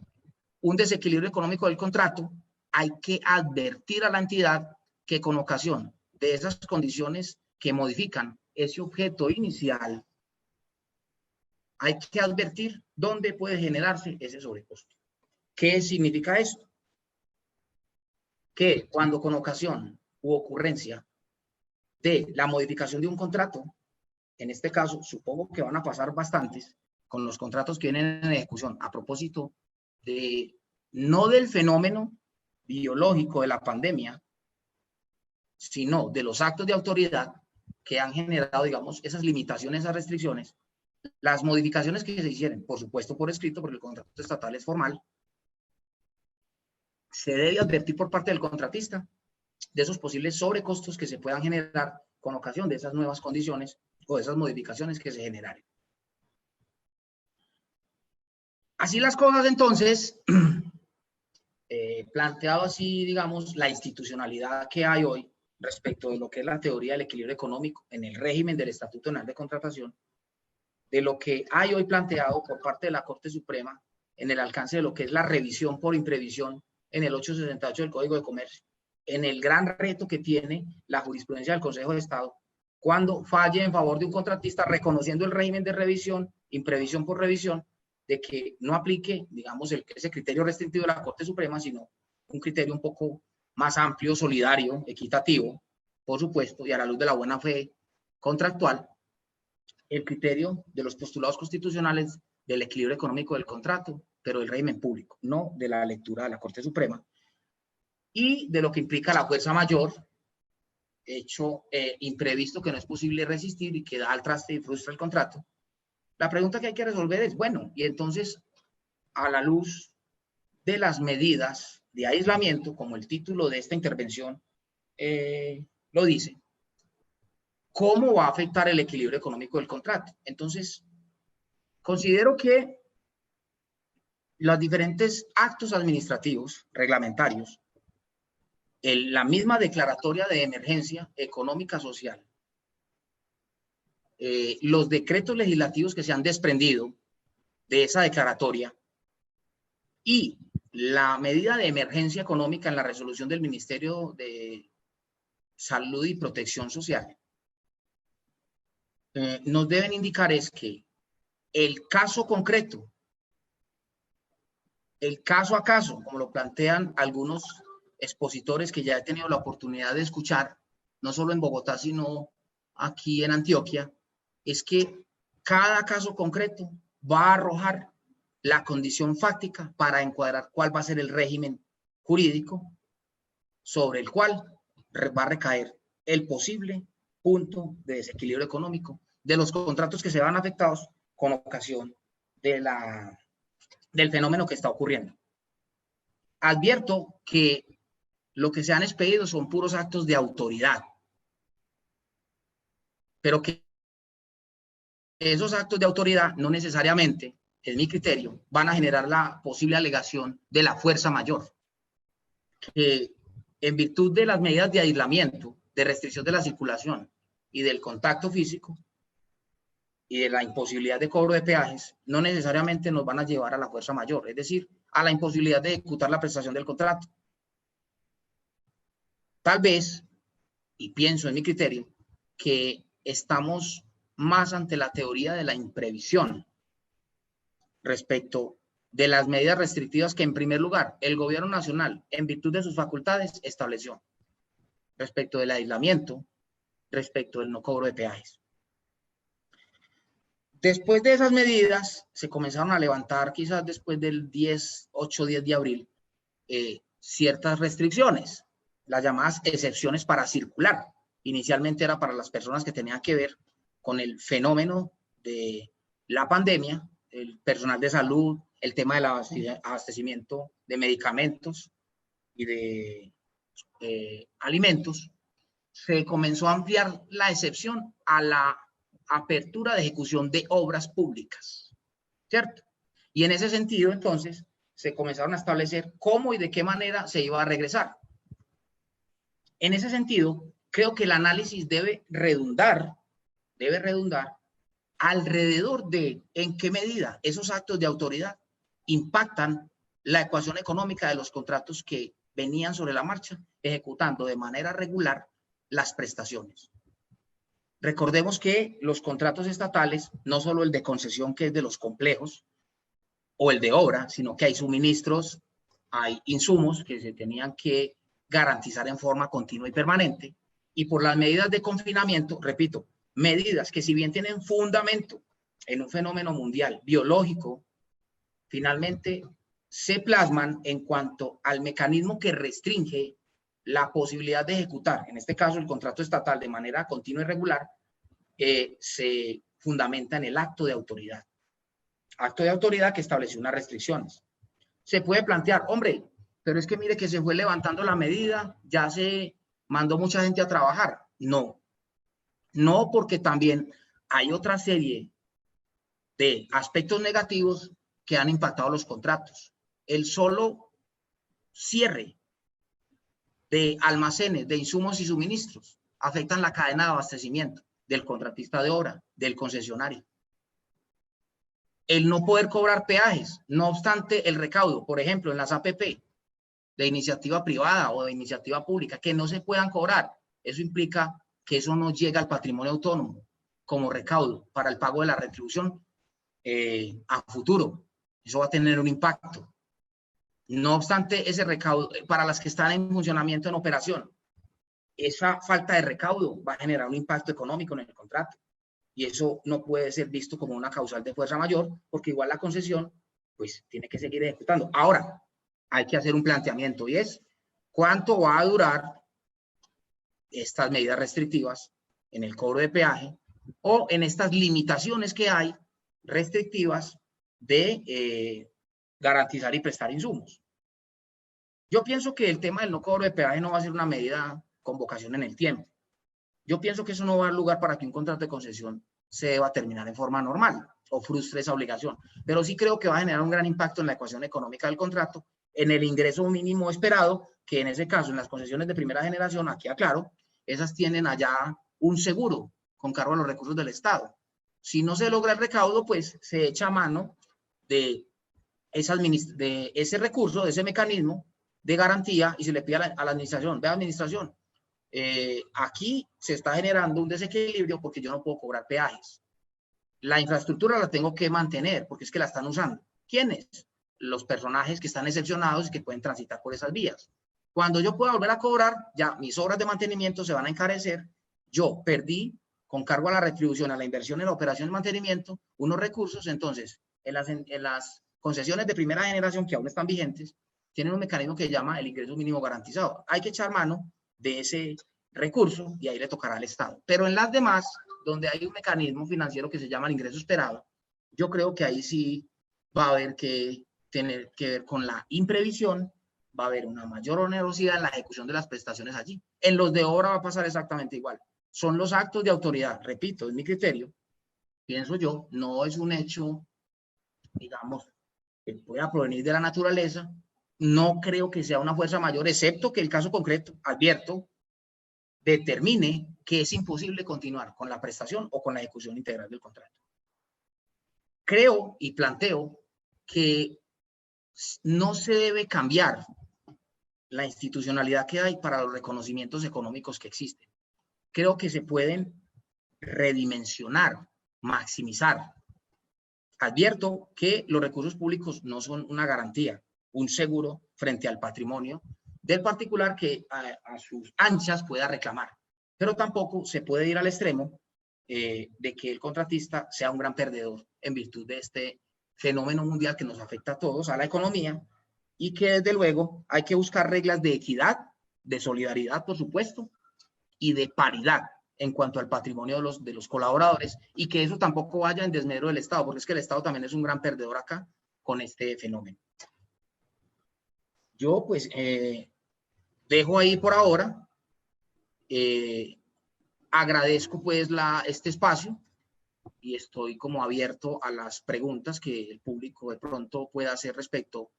un desequilibrio económico del contrato, hay que advertir a la entidad que con ocasión de esas condiciones que modifican ese objeto inicial, hay que advertir dónde puede generarse ese sobrecosto. ¿Qué significa esto? Que cuando con ocasión u ocurrencia de la modificación de un contrato, en este caso, supongo que van a pasar bastantes con los contratos que vienen en ejecución a propósito de, no del fenómeno biológico de la pandemia, sino de los actos de autoridad que han generado, digamos, esas limitaciones, esas restricciones, las modificaciones que se hicieron, por supuesto por escrito, porque el contrato estatal es formal, se debe advertir por parte del contratista de esos posibles sobrecostos que se puedan generar con ocasión de esas nuevas condiciones o de esas modificaciones que se generaron. Así las cosas, entonces, planteado así, digamos, la institucionalidad que hay hoy respecto de lo que es la teoría del equilibrio económico en el régimen del Estatuto Nacional de Contratación, de lo que hay hoy planteado por parte de la Corte Suprema en el alcance de lo que es la revisión por imprevisión en el 868 del Código de Comercio, en el gran reto que tiene la jurisprudencia del Consejo de Estado cuando falle en favor de un contratista, reconociendo el régimen de revisión, imprevisión por revisión, de que no aplique, digamos, ese criterio restrictivo de la Corte Suprema, sino un criterio un poco más amplio, solidario, equitativo, por supuesto, y a la luz de la buena fe contractual, el criterio de los postulados constitucionales del equilibrio económico del contrato, pero del régimen público, no de la lectura de la Corte Suprema, y de lo que implica la fuerza mayor, hecho imprevisto que no es posible resistir y que da al traste y frustra el contrato. La pregunta que hay que resolver es, bueno, y entonces, a la luz de las medidas de aislamiento, como el título de esta intervención lo dice, ¿cómo va a afectar el equilibrio económico del contrato? Entonces, considero que los diferentes actos administrativos, reglamentarios, la misma declaratoria de emergencia económica social, los decretos legislativos que se han desprendido de esa declaratoria y la medida de emergencia económica en la resolución del Ministerio de Salud y Protección Social, nos deben indicar es que el caso concreto, el caso a caso, como lo plantean algunos expositores que ya he tenido la oportunidad de escuchar, no solo en Bogotá, sino aquí en Antioquia, es que cada caso concreto va a arrojar la condición fáctica para encuadrar cuál va a ser el régimen jurídico sobre el cual va a recaer el posible punto de desequilibrio económico de los contratos que se van afectados con ocasión de del fenómeno que está ocurriendo. Advierto que lo que se han expedido son puros actos de autoridad, pero que esos actos de autoridad no necesariamente, en mi criterio, van a generar la posible alegación de la fuerza mayor, que en virtud de las medidas de aislamiento, de restricción de la circulación y del contacto físico y de la imposibilidad de cobro de peajes, no necesariamente nos van a llevar a la fuerza mayor, es decir, a la imposibilidad de ejecutar la prestación del contrato. Tal vez, y pienso en mi criterio, que estamos más ante la teoría de la imprevisión respecto de las medidas restrictivas que, en primer lugar, el gobierno nacional, en virtud de sus facultades, estableció respecto del aislamiento, respecto del no cobro de peajes. Después de esas medidas, se comenzaron a levantar, quizás después del 8 o 10 de abril, ciertas restricciones, las llamadas excepciones para circular. Inicialmente era para las personas que tenían que ver con el fenómeno de la pandemia, el personal de salud, el tema del abastecimiento de medicamentos y de alimentos. Se comenzó a ampliar la excepción a la apertura de ejecución de obras públicas, ¿cierto? Y en ese sentido, entonces, se comenzaron a establecer cómo y de qué manera se iba a regresar. En ese sentido, creo que el análisis debe redundar alrededor de en qué medida esos actos de autoridad impactan la ecuación económica de los contratos que venían sobre la marcha, ejecutando de manera regular las prestaciones. Recordemos que los contratos estatales, no solo el de concesión, que es de los complejos, o el de obra, sino que hay suministros, hay insumos que se tenían que garantizar en forma continua y permanente, y por las medidas de confinamiento, repito, medidas que si bien tienen fundamento en un fenómeno mundial biológico, finalmente se plasman en cuanto al mecanismo que restringe la posibilidad de ejecutar, en este caso el contrato estatal de manera continua y regular, se fundamenta en el acto de autoridad. Acto de autoridad que estableció unas restricciones. Se puede plantear, hombre, pero es que mire que se fue levantando la medida, ya se mandó mucha gente a trabajar. No, no, porque también hay otra serie de aspectos negativos que han impactado los contratos. El solo cierre de almacenes, de insumos y suministros afectan la cadena de abastecimiento del contratista de obra, del concesionario. El no poder cobrar peajes, no obstante el recaudo, por ejemplo, en las APP de iniciativa privada o de iniciativa pública, que no se puedan cobrar, eso implica que eso no llega al patrimonio autónomo como recaudo para el pago de la retribución a futuro. Eso va a tener un impacto. No obstante ese recaudo, para las que están en funcionamiento, en operación, esa falta de recaudo va a generar un impacto económico en el contrato. Y eso no puede ser visto como una causal de fuerza mayor, porque igual la concesión, pues, tiene que seguir ejecutando. Ahora, hay que hacer un planteamiento, y es, ¿cuánto va a durar estas medidas restrictivas en el cobro de peaje o en estas limitaciones que hay restrictivas de garantizar y prestar insumos? Yo pienso que el tema del no cobro de peaje no va a ser una medida con vocación en el tiempo. Yo pienso que eso no va a dar lugar para que un contrato de concesión se deba terminar en forma normal o frustre esa obligación. Pero sí creo que va a generar un gran impacto en la ecuación económica del contrato, en el ingreso mínimo esperado, que en ese caso, en las concesiones de primera generación, aquí aclaro, esas tienen allá un seguro con cargo a los recursos del Estado. Si no se logra el recaudo, pues se echa mano de ese recurso, de ese mecanismo de garantía, y se le pide a la administración, vea, administración, aquí se está generando un desequilibrio porque yo no puedo cobrar peajes. La infraestructura la tengo que mantener porque es que la están usando. ¿Quiénes? Los personajes que están excepcionados y que pueden transitar por esas vías. Cuando yo pueda volver a cobrar, ya mis obras de mantenimiento se van a encarecer. Yo perdí, con cargo a la retribución, a la inversión en la operación de mantenimiento, unos recursos. Entonces, en las concesiones de primera generación que aún están vigentes, tienen un mecanismo que se llama el ingreso mínimo garantizado. Hay que echar mano de ese recurso y ahí le tocará al Estado. Pero en las demás, donde hay un mecanismo financiero que se llama el ingreso esperado, yo creo que ahí sí va a haber que tener que ver con la imprevisión, va a haber una mayor onerosidad en la ejecución de las prestaciones allí. En los de obra va a pasar exactamente igual. Son los actos de autoridad, repito, es mi criterio, pienso yo, no es un hecho, digamos, que pueda provenir de la naturaleza. No creo que sea una fuerza mayor, excepto que el caso concreto, advierto, determine que es imposible continuar con la prestación o con la ejecución integral del contrato. Creo y planteo que no se debe cambiar la institucionalidad que hay para los reconocimientos económicos que existen. Creo que se pueden redimensionar, maximizar. Advierto que los recursos públicos no son una garantía, un seguro frente al patrimonio del particular que a sus anchas pueda reclamar. Pero tampoco se puede ir al extremo de que el contratista sea un gran perdedor en virtud de este fenómeno mundial que nos afecta a todos, a la economía, y que desde luego hay que buscar reglas de equidad, de solidaridad, por supuesto, y de paridad en cuanto al patrimonio de los colaboradores, y que eso tampoco vaya en desmedro del Estado, porque es que el Estado también es un gran perdedor acá con este fenómeno. Yo pues dejo ahí por ahora, agradezco pues este espacio y estoy como abierto a las preguntas que el público de pronto pueda hacer respecto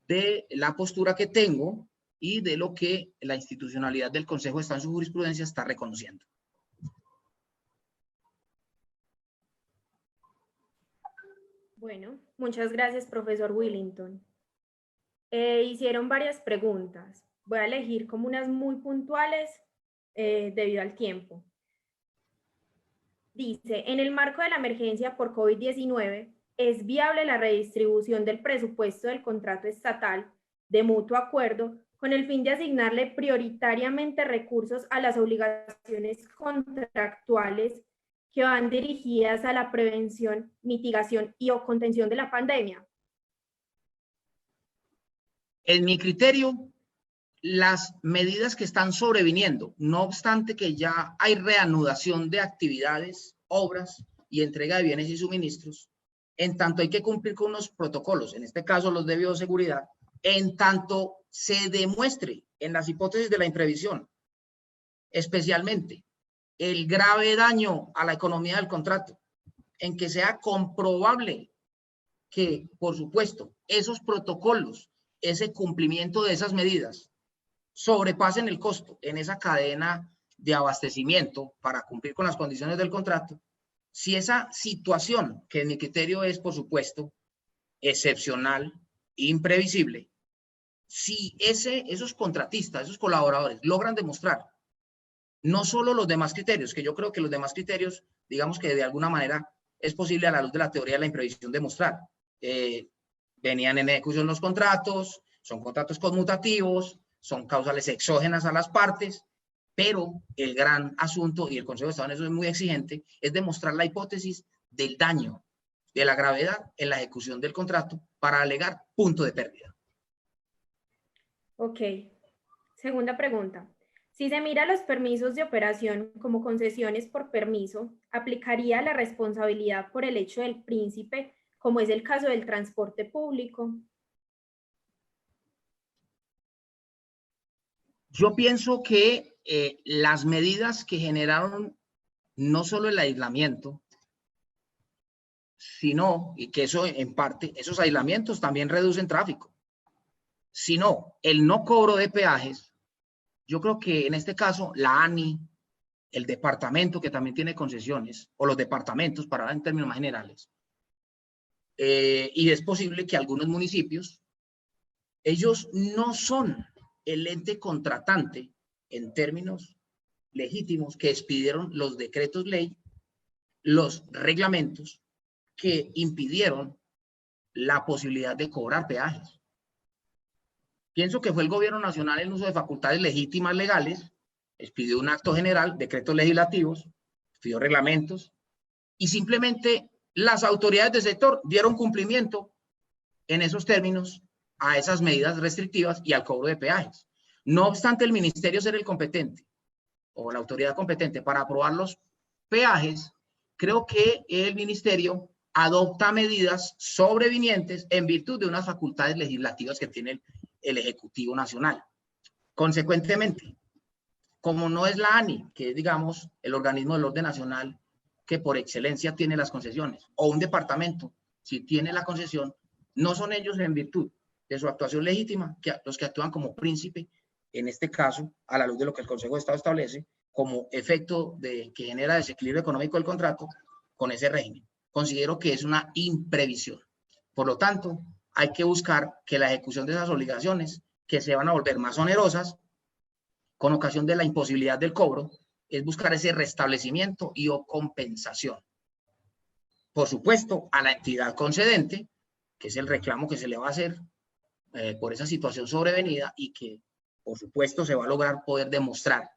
de la postura que tengo y de lo que la institucionalidad del Consejo está en su jurisprudencia está reconociendo. Bueno, muchas gracias, profesor Willington. Hicieron varias preguntas. Voy a elegir como unas muy puntuales debido al tiempo. Dice, en el marco de la emergencia por COVID-19, ¿es viable la redistribución del presupuesto del contrato estatal de mutuo acuerdo con el fin de asignarle prioritariamente recursos a las obligaciones contractuales que van dirigidas a la prevención, mitigación y o contención de la pandemia? En mi criterio, las medidas que están sobreviniendo, no obstante que ya hay reanudación de actividades, obras y entrega de bienes y suministros, en tanto hay que cumplir con unos protocolos, en este caso los de bioseguridad, en tanto se demuestre en las hipótesis de la imprevisión, especialmente el grave daño a la economía del contrato, en que sea comprobable que, por supuesto, esos protocolos, ese cumplimiento de esas medidas, sobrepasen el costo en esa cadena de abastecimiento para cumplir con las condiciones del contrato. Si esa situación, que en mi criterio es, por supuesto, excepcional, imprevisible, si esos contratistas, esos colaboradores logran demostrar no solo los demás criterios, que yo creo que los demás criterios, digamos que de alguna manera es posible a la luz de la teoría de la imprevisión demostrar. Venían en ejecución los contratos, son contratos conmutativos, son causales exógenas a las partes, pero el gran asunto, y el Consejo de Estado en eso es muy exigente, es demostrar la hipótesis del daño, de la gravedad en la ejecución del contrato para alegar punto de pérdida. Ok. Segunda pregunta. Si se mira los permisos de operación como concesiones por permiso, ¿aplicaría la responsabilidad por el hecho del príncipe, como es el caso del transporte público? Yo pienso que las medidas que generaron no solo el aislamiento, sino, y que eso en parte, esos aislamientos también reducen tráfico, sino el no cobro de peajes. Yo creo que en este caso la ANI, el departamento que también tiene concesiones, o los departamentos para hablar en términos más generales, y es posible que algunos municipios, ellos no son el ente contratante en términos legítimos que expidieron los decretos ley, los reglamentos que impidieron la posibilidad de cobrar peajes. Pienso que fue el gobierno nacional en uso de facultades legítimas legales, expidió un acto general, decretos legislativos, expidió reglamentos, y simplemente las autoridades del sector dieron cumplimiento en esos términos a esas medidas restrictivas y al cobro de peajes. No obstante el ministerio ser el competente o la autoridad competente para aprobar los peajes, creo que el ministerio adopta medidas sobrevinientes en virtud de unas facultades legislativas que tiene el Ejecutivo Nacional. Consecuentemente, como no es la ANI, que es, digamos, el organismo del orden nacional que por excelencia tiene las concesiones, o un departamento, si tiene la concesión, no son ellos en virtud de su actuación legítima los que actúan como príncipe, en este caso, a la luz de lo que el Consejo de Estado establece, como efecto que genera desequilibrio económico del contrato con ese régimen. Considero que es una imprevisión. Por lo tanto, hay que buscar que la ejecución de esas obligaciones, que se van a volver más onerosas, con ocasión de la imposibilidad del cobro, es buscar ese restablecimiento y o compensación. Por supuesto, a la entidad concedente, que es el reclamo que se le va a hacer por esa situación sobrevenida y que, por supuesto, se va a lograr poder demostrar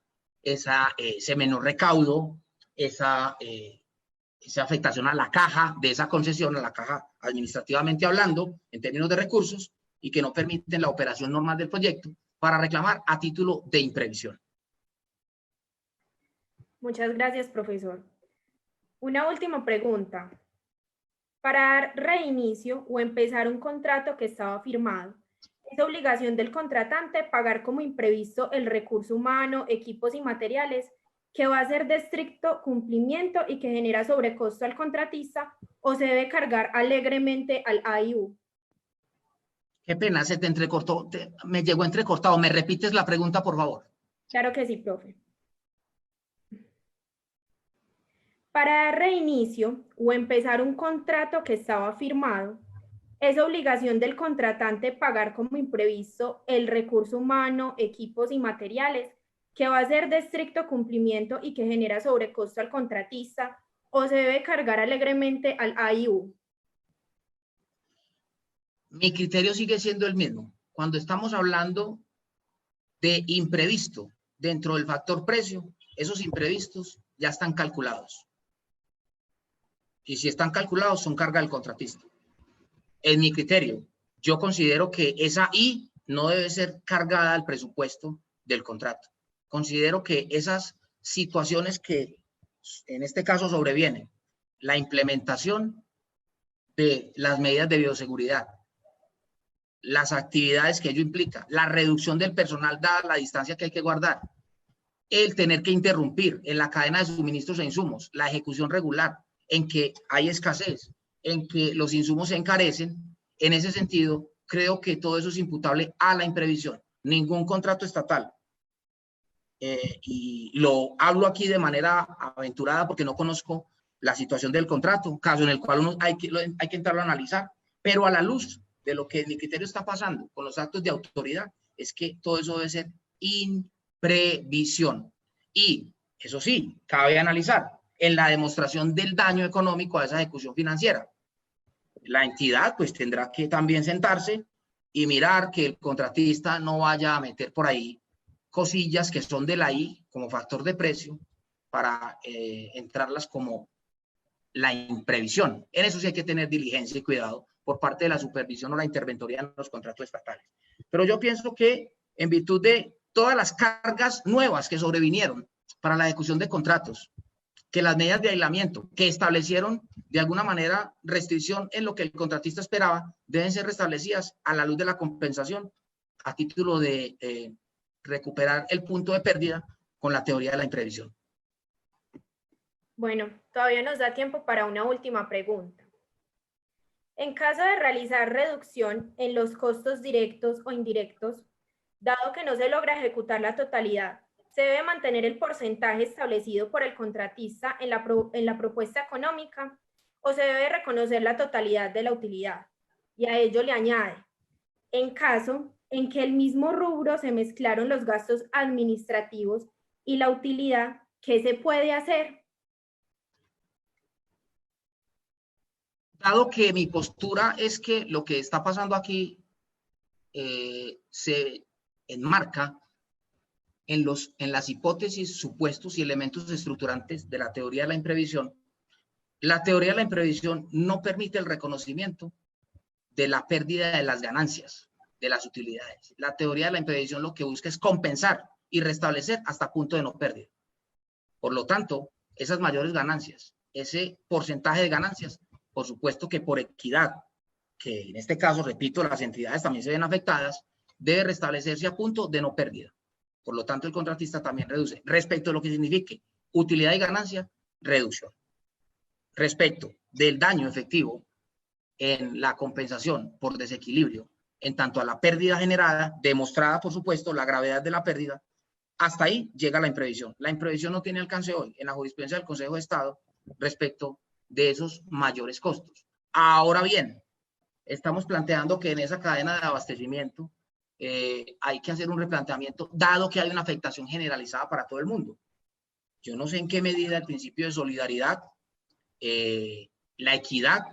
ese menor recaudo, esa afectación a la caja de esa concesión, a la caja administrativamente hablando, en términos de recursos, y que no permiten la operación normal del proyecto para reclamar a título de imprevisión. Muchas gracias, profesor. Una última pregunta. Para dar reinicio o empezar un contrato que estaba firmado, ¿es obligación del contratante pagar como imprevisto el recurso humano, equipos y materiales que va a ser de estricto cumplimiento y que genera sobrecosto al contratista, o se debe cargar alegremente al AIU? Qué pena, se te entrecortó, me llegó entrecortado. ¿Me repites la pregunta, por favor? Claro que sí, profe. Para dar reinicio o empezar un contrato que estaba firmado, ¿es obligación del contratante pagar como imprevisto el recurso humano, equipos y materiales que va a ser de estricto cumplimiento y que genera sobrecosto al contratista, o se debe cargar alegremente al AIU? Mi criterio sigue siendo el mismo. Cuando estamos hablando de imprevisto dentro del factor precio, esos imprevistos ya están calculados. Y si están calculados, son carga del contratista. En mi criterio, yo considero que esa I no debe ser cargada al presupuesto del contrato. Considero que esas situaciones que en este caso sobrevienen, la implementación de las medidas de bioseguridad, las actividades que ello implica, la reducción del personal dada la distancia que hay que guardar, el tener que interrumpir en la cadena de suministros e insumos, la ejecución regular, en que hay escasez, en que los insumos se encarecen. En ese sentido, creo que todo eso es imputable a la imprevisión. Ningún contrato estatal, y lo hablo aquí de manera aventurada porque no conozco la situación del contrato, caso en el cual hay que entrar a analizar, pero a la luz de lo que en mi criterio está pasando con los actos de autoridad, es que todo eso debe ser imprevisión. Y eso sí, cabe analizar en la demostración del daño económico a esa ejecución financiera. La entidad pues tendrá que también sentarse y mirar que el contratista no vaya a meter por ahí cosillas que son de la I como factor de precio para entrarlas como la imprevisión. En eso sí hay que tener diligencia y cuidado por parte de la supervisión o la interventoría en los contratos estatales. Pero yo pienso que en virtud de todas las cargas nuevas que sobrevinieron para la ejecución de contratos, que las medidas de aislamiento que establecieron de alguna manera restricción en lo que el contratista esperaba, deben ser restablecidas a la luz de la compensación a título de recuperar el punto de pérdida con la teoría de la imprevisión. Bueno, todavía nos da tiempo para una última pregunta. En caso de realizar reducción en los costos directos o indirectos, dado que no se logra ejecutar la totalidad, ¿se debe mantener el porcentaje establecido por el contratista en la propuesta económica, o se debe reconocer la totalidad de la utilidad? Y a ello le añade, en caso en que el mismo rubro se mezclaron los gastos administrativos y la utilidad, ¿qué se puede hacer? Dado que mi postura es que lo que está pasando aquí se enmarca en las hipótesis, supuestos y elementos estructurantes de la teoría de la imprevisión, la teoría de la imprevisión no permite el reconocimiento de la pérdida de las ganancias, de las utilidades. La teoría de la imprevisión lo que busca es compensar y restablecer hasta punto de no pérdida. Por lo tanto, esas mayores ganancias, ese porcentaje de ganancias, por supuesto que por equidad, que en este caso, repito, las entidades también se ven afectadas, debe restablecerse a punto de no pérdida. Por lo tanto, el contratista también reduce. Respecto a lo que signifique utilidad y ganancia, reducción. Respecto del daño efectivo en la compensación por desequilibrio, en tanto a la pérdida generada, demostrada, por supuesto, la gravedad de la pérdida, hasta ahí llega la imprevisión. La imprevisión no tiene alcance hoy en la jurisprudencia del Consejo de Estado respecto de esos mayores costos. Ahora bien, estamos planteando que en esa cadena de abastecimiento hay que hacer un replanteamiento, dado que hay una afectación generalizada para todo el mundo. Yo no sé en qué medida el principio de solidaridad, la equidad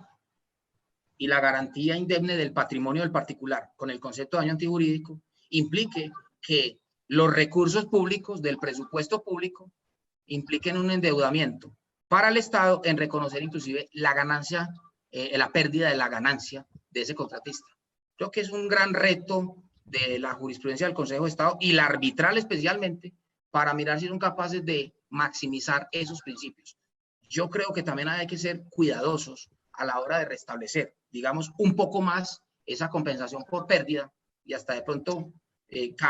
y la garantía indemne del patrimonio del particular, con el concepto de daño antijurídico, implique que los recursos públicos del presupuesto público impliquen un endeudamiento para el Estado en reconocer inclusive la ganancia, la pérdida de la ganancia de ese contratista. Creo que es un gran reto de la jurisprudencia del Consejo de Estado y la arbitral especialmente para mirar si son capaces de maximizar esos principios. Yo creo que también hay que ser cuidadosos a la hora de restablecer, digamos, un poco más esa compensación por pérdida y hasta de pronto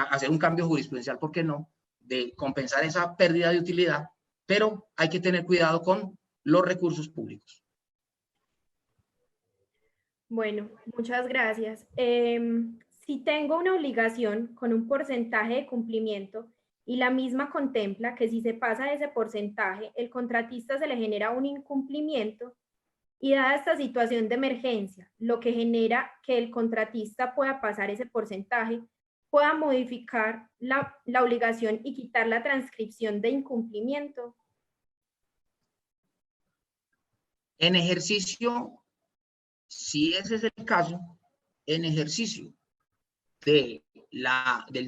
hacer un cambio jurisprudencial, ¿por qué no?, de compensar esa pérdida de utilidad, pero hay que tener cuidado con los recursos públicos. Bueno, muchas gracias. Si tengo una obligación con un porcentaje de cumplimiento y la misma contempla que si se pasa ese porcentaje, el contratista se le genera un incumplimiento y dada esta situación de emergencia, lo que genera que el contratista pueda pasar ese porcentaje, pueda modificar la obligación y quitar la transcripción de incumplimiento. En ejercicio, si ese es el caso, en ejercicio del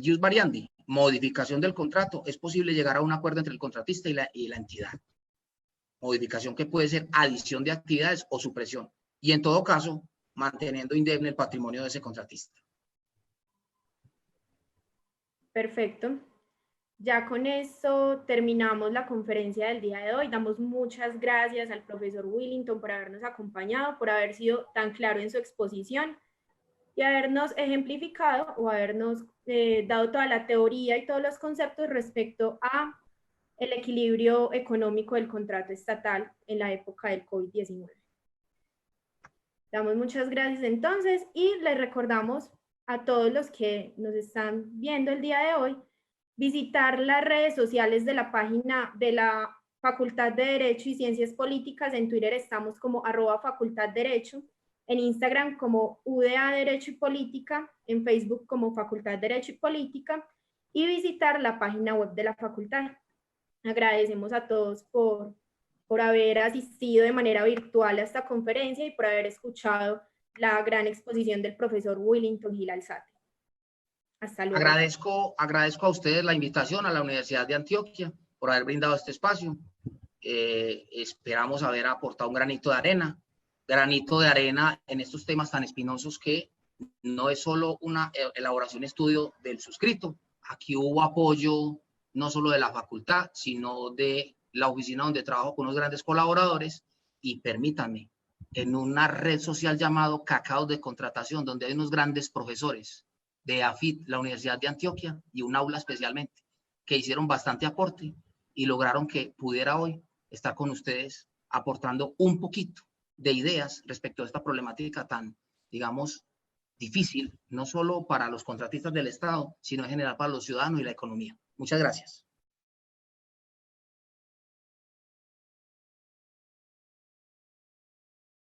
jus variandi, modificación del contrato, es posible llegar a un acuerdo entre el contratista y la entidad. Modificación que puede ser adición de actividades o supresión. Y en todo caso, manteniendo indemne el patrimonio de ese contratista. Perfecto. Ya con eso terminamos la conferencia del día de hoy. Damos muchas gracias al profesor Willington por habernos acompañado, por haber sido tan claro en su exposición y habernos ejemplificado o habernos dado toda la teoría y todos los conceptos respecto a el equilibrio económico del contrato estatal en la época del COVID-19. Damos muchas gracias entonces y les recordamos a todos los que nos están viendo el día de hoy visitar las redes sociales de la página de la Facultad de Derecho y Ciencias Políticas. En Twitter estamos como @facultadderecho, en Instagram como UDA Derecho y Política, en Facebook como Facultad Derecho y Política y visitar la página web de la facultad. Agradecemos a todos por haber asistido de manera virtual a esta conferencia y por haber escuchado la gran exposición del profesor Willington Gil Alzate. Hasta luego. Agradezco a ustedes la invitación a la Universidad de Antioquia por haber brindado este espacio. Esperamos haber aportado un granito de arena en estos temas tan espinosos que no es solo una elaboración, estudio del suscrito. Aquí hubo apoyo no solo de la facultad, sino de la oficina donde trabajo con unos grandes colaboradores y permítanme, en una red social llamado Cacao de Contratación, donde hay unos grandes profesores de AFIT, la Universidad de Antioquia, y un aula especialmente, que hicieron bastante aporte y lograron que pudiera hoy estar con ustedes aportando un poquito de ideas respecto a esta problemática tan, digamos, difícil, no solo para los contratistas del Estado, sino en general para los ciudadanos y la economía. Muchas gracias.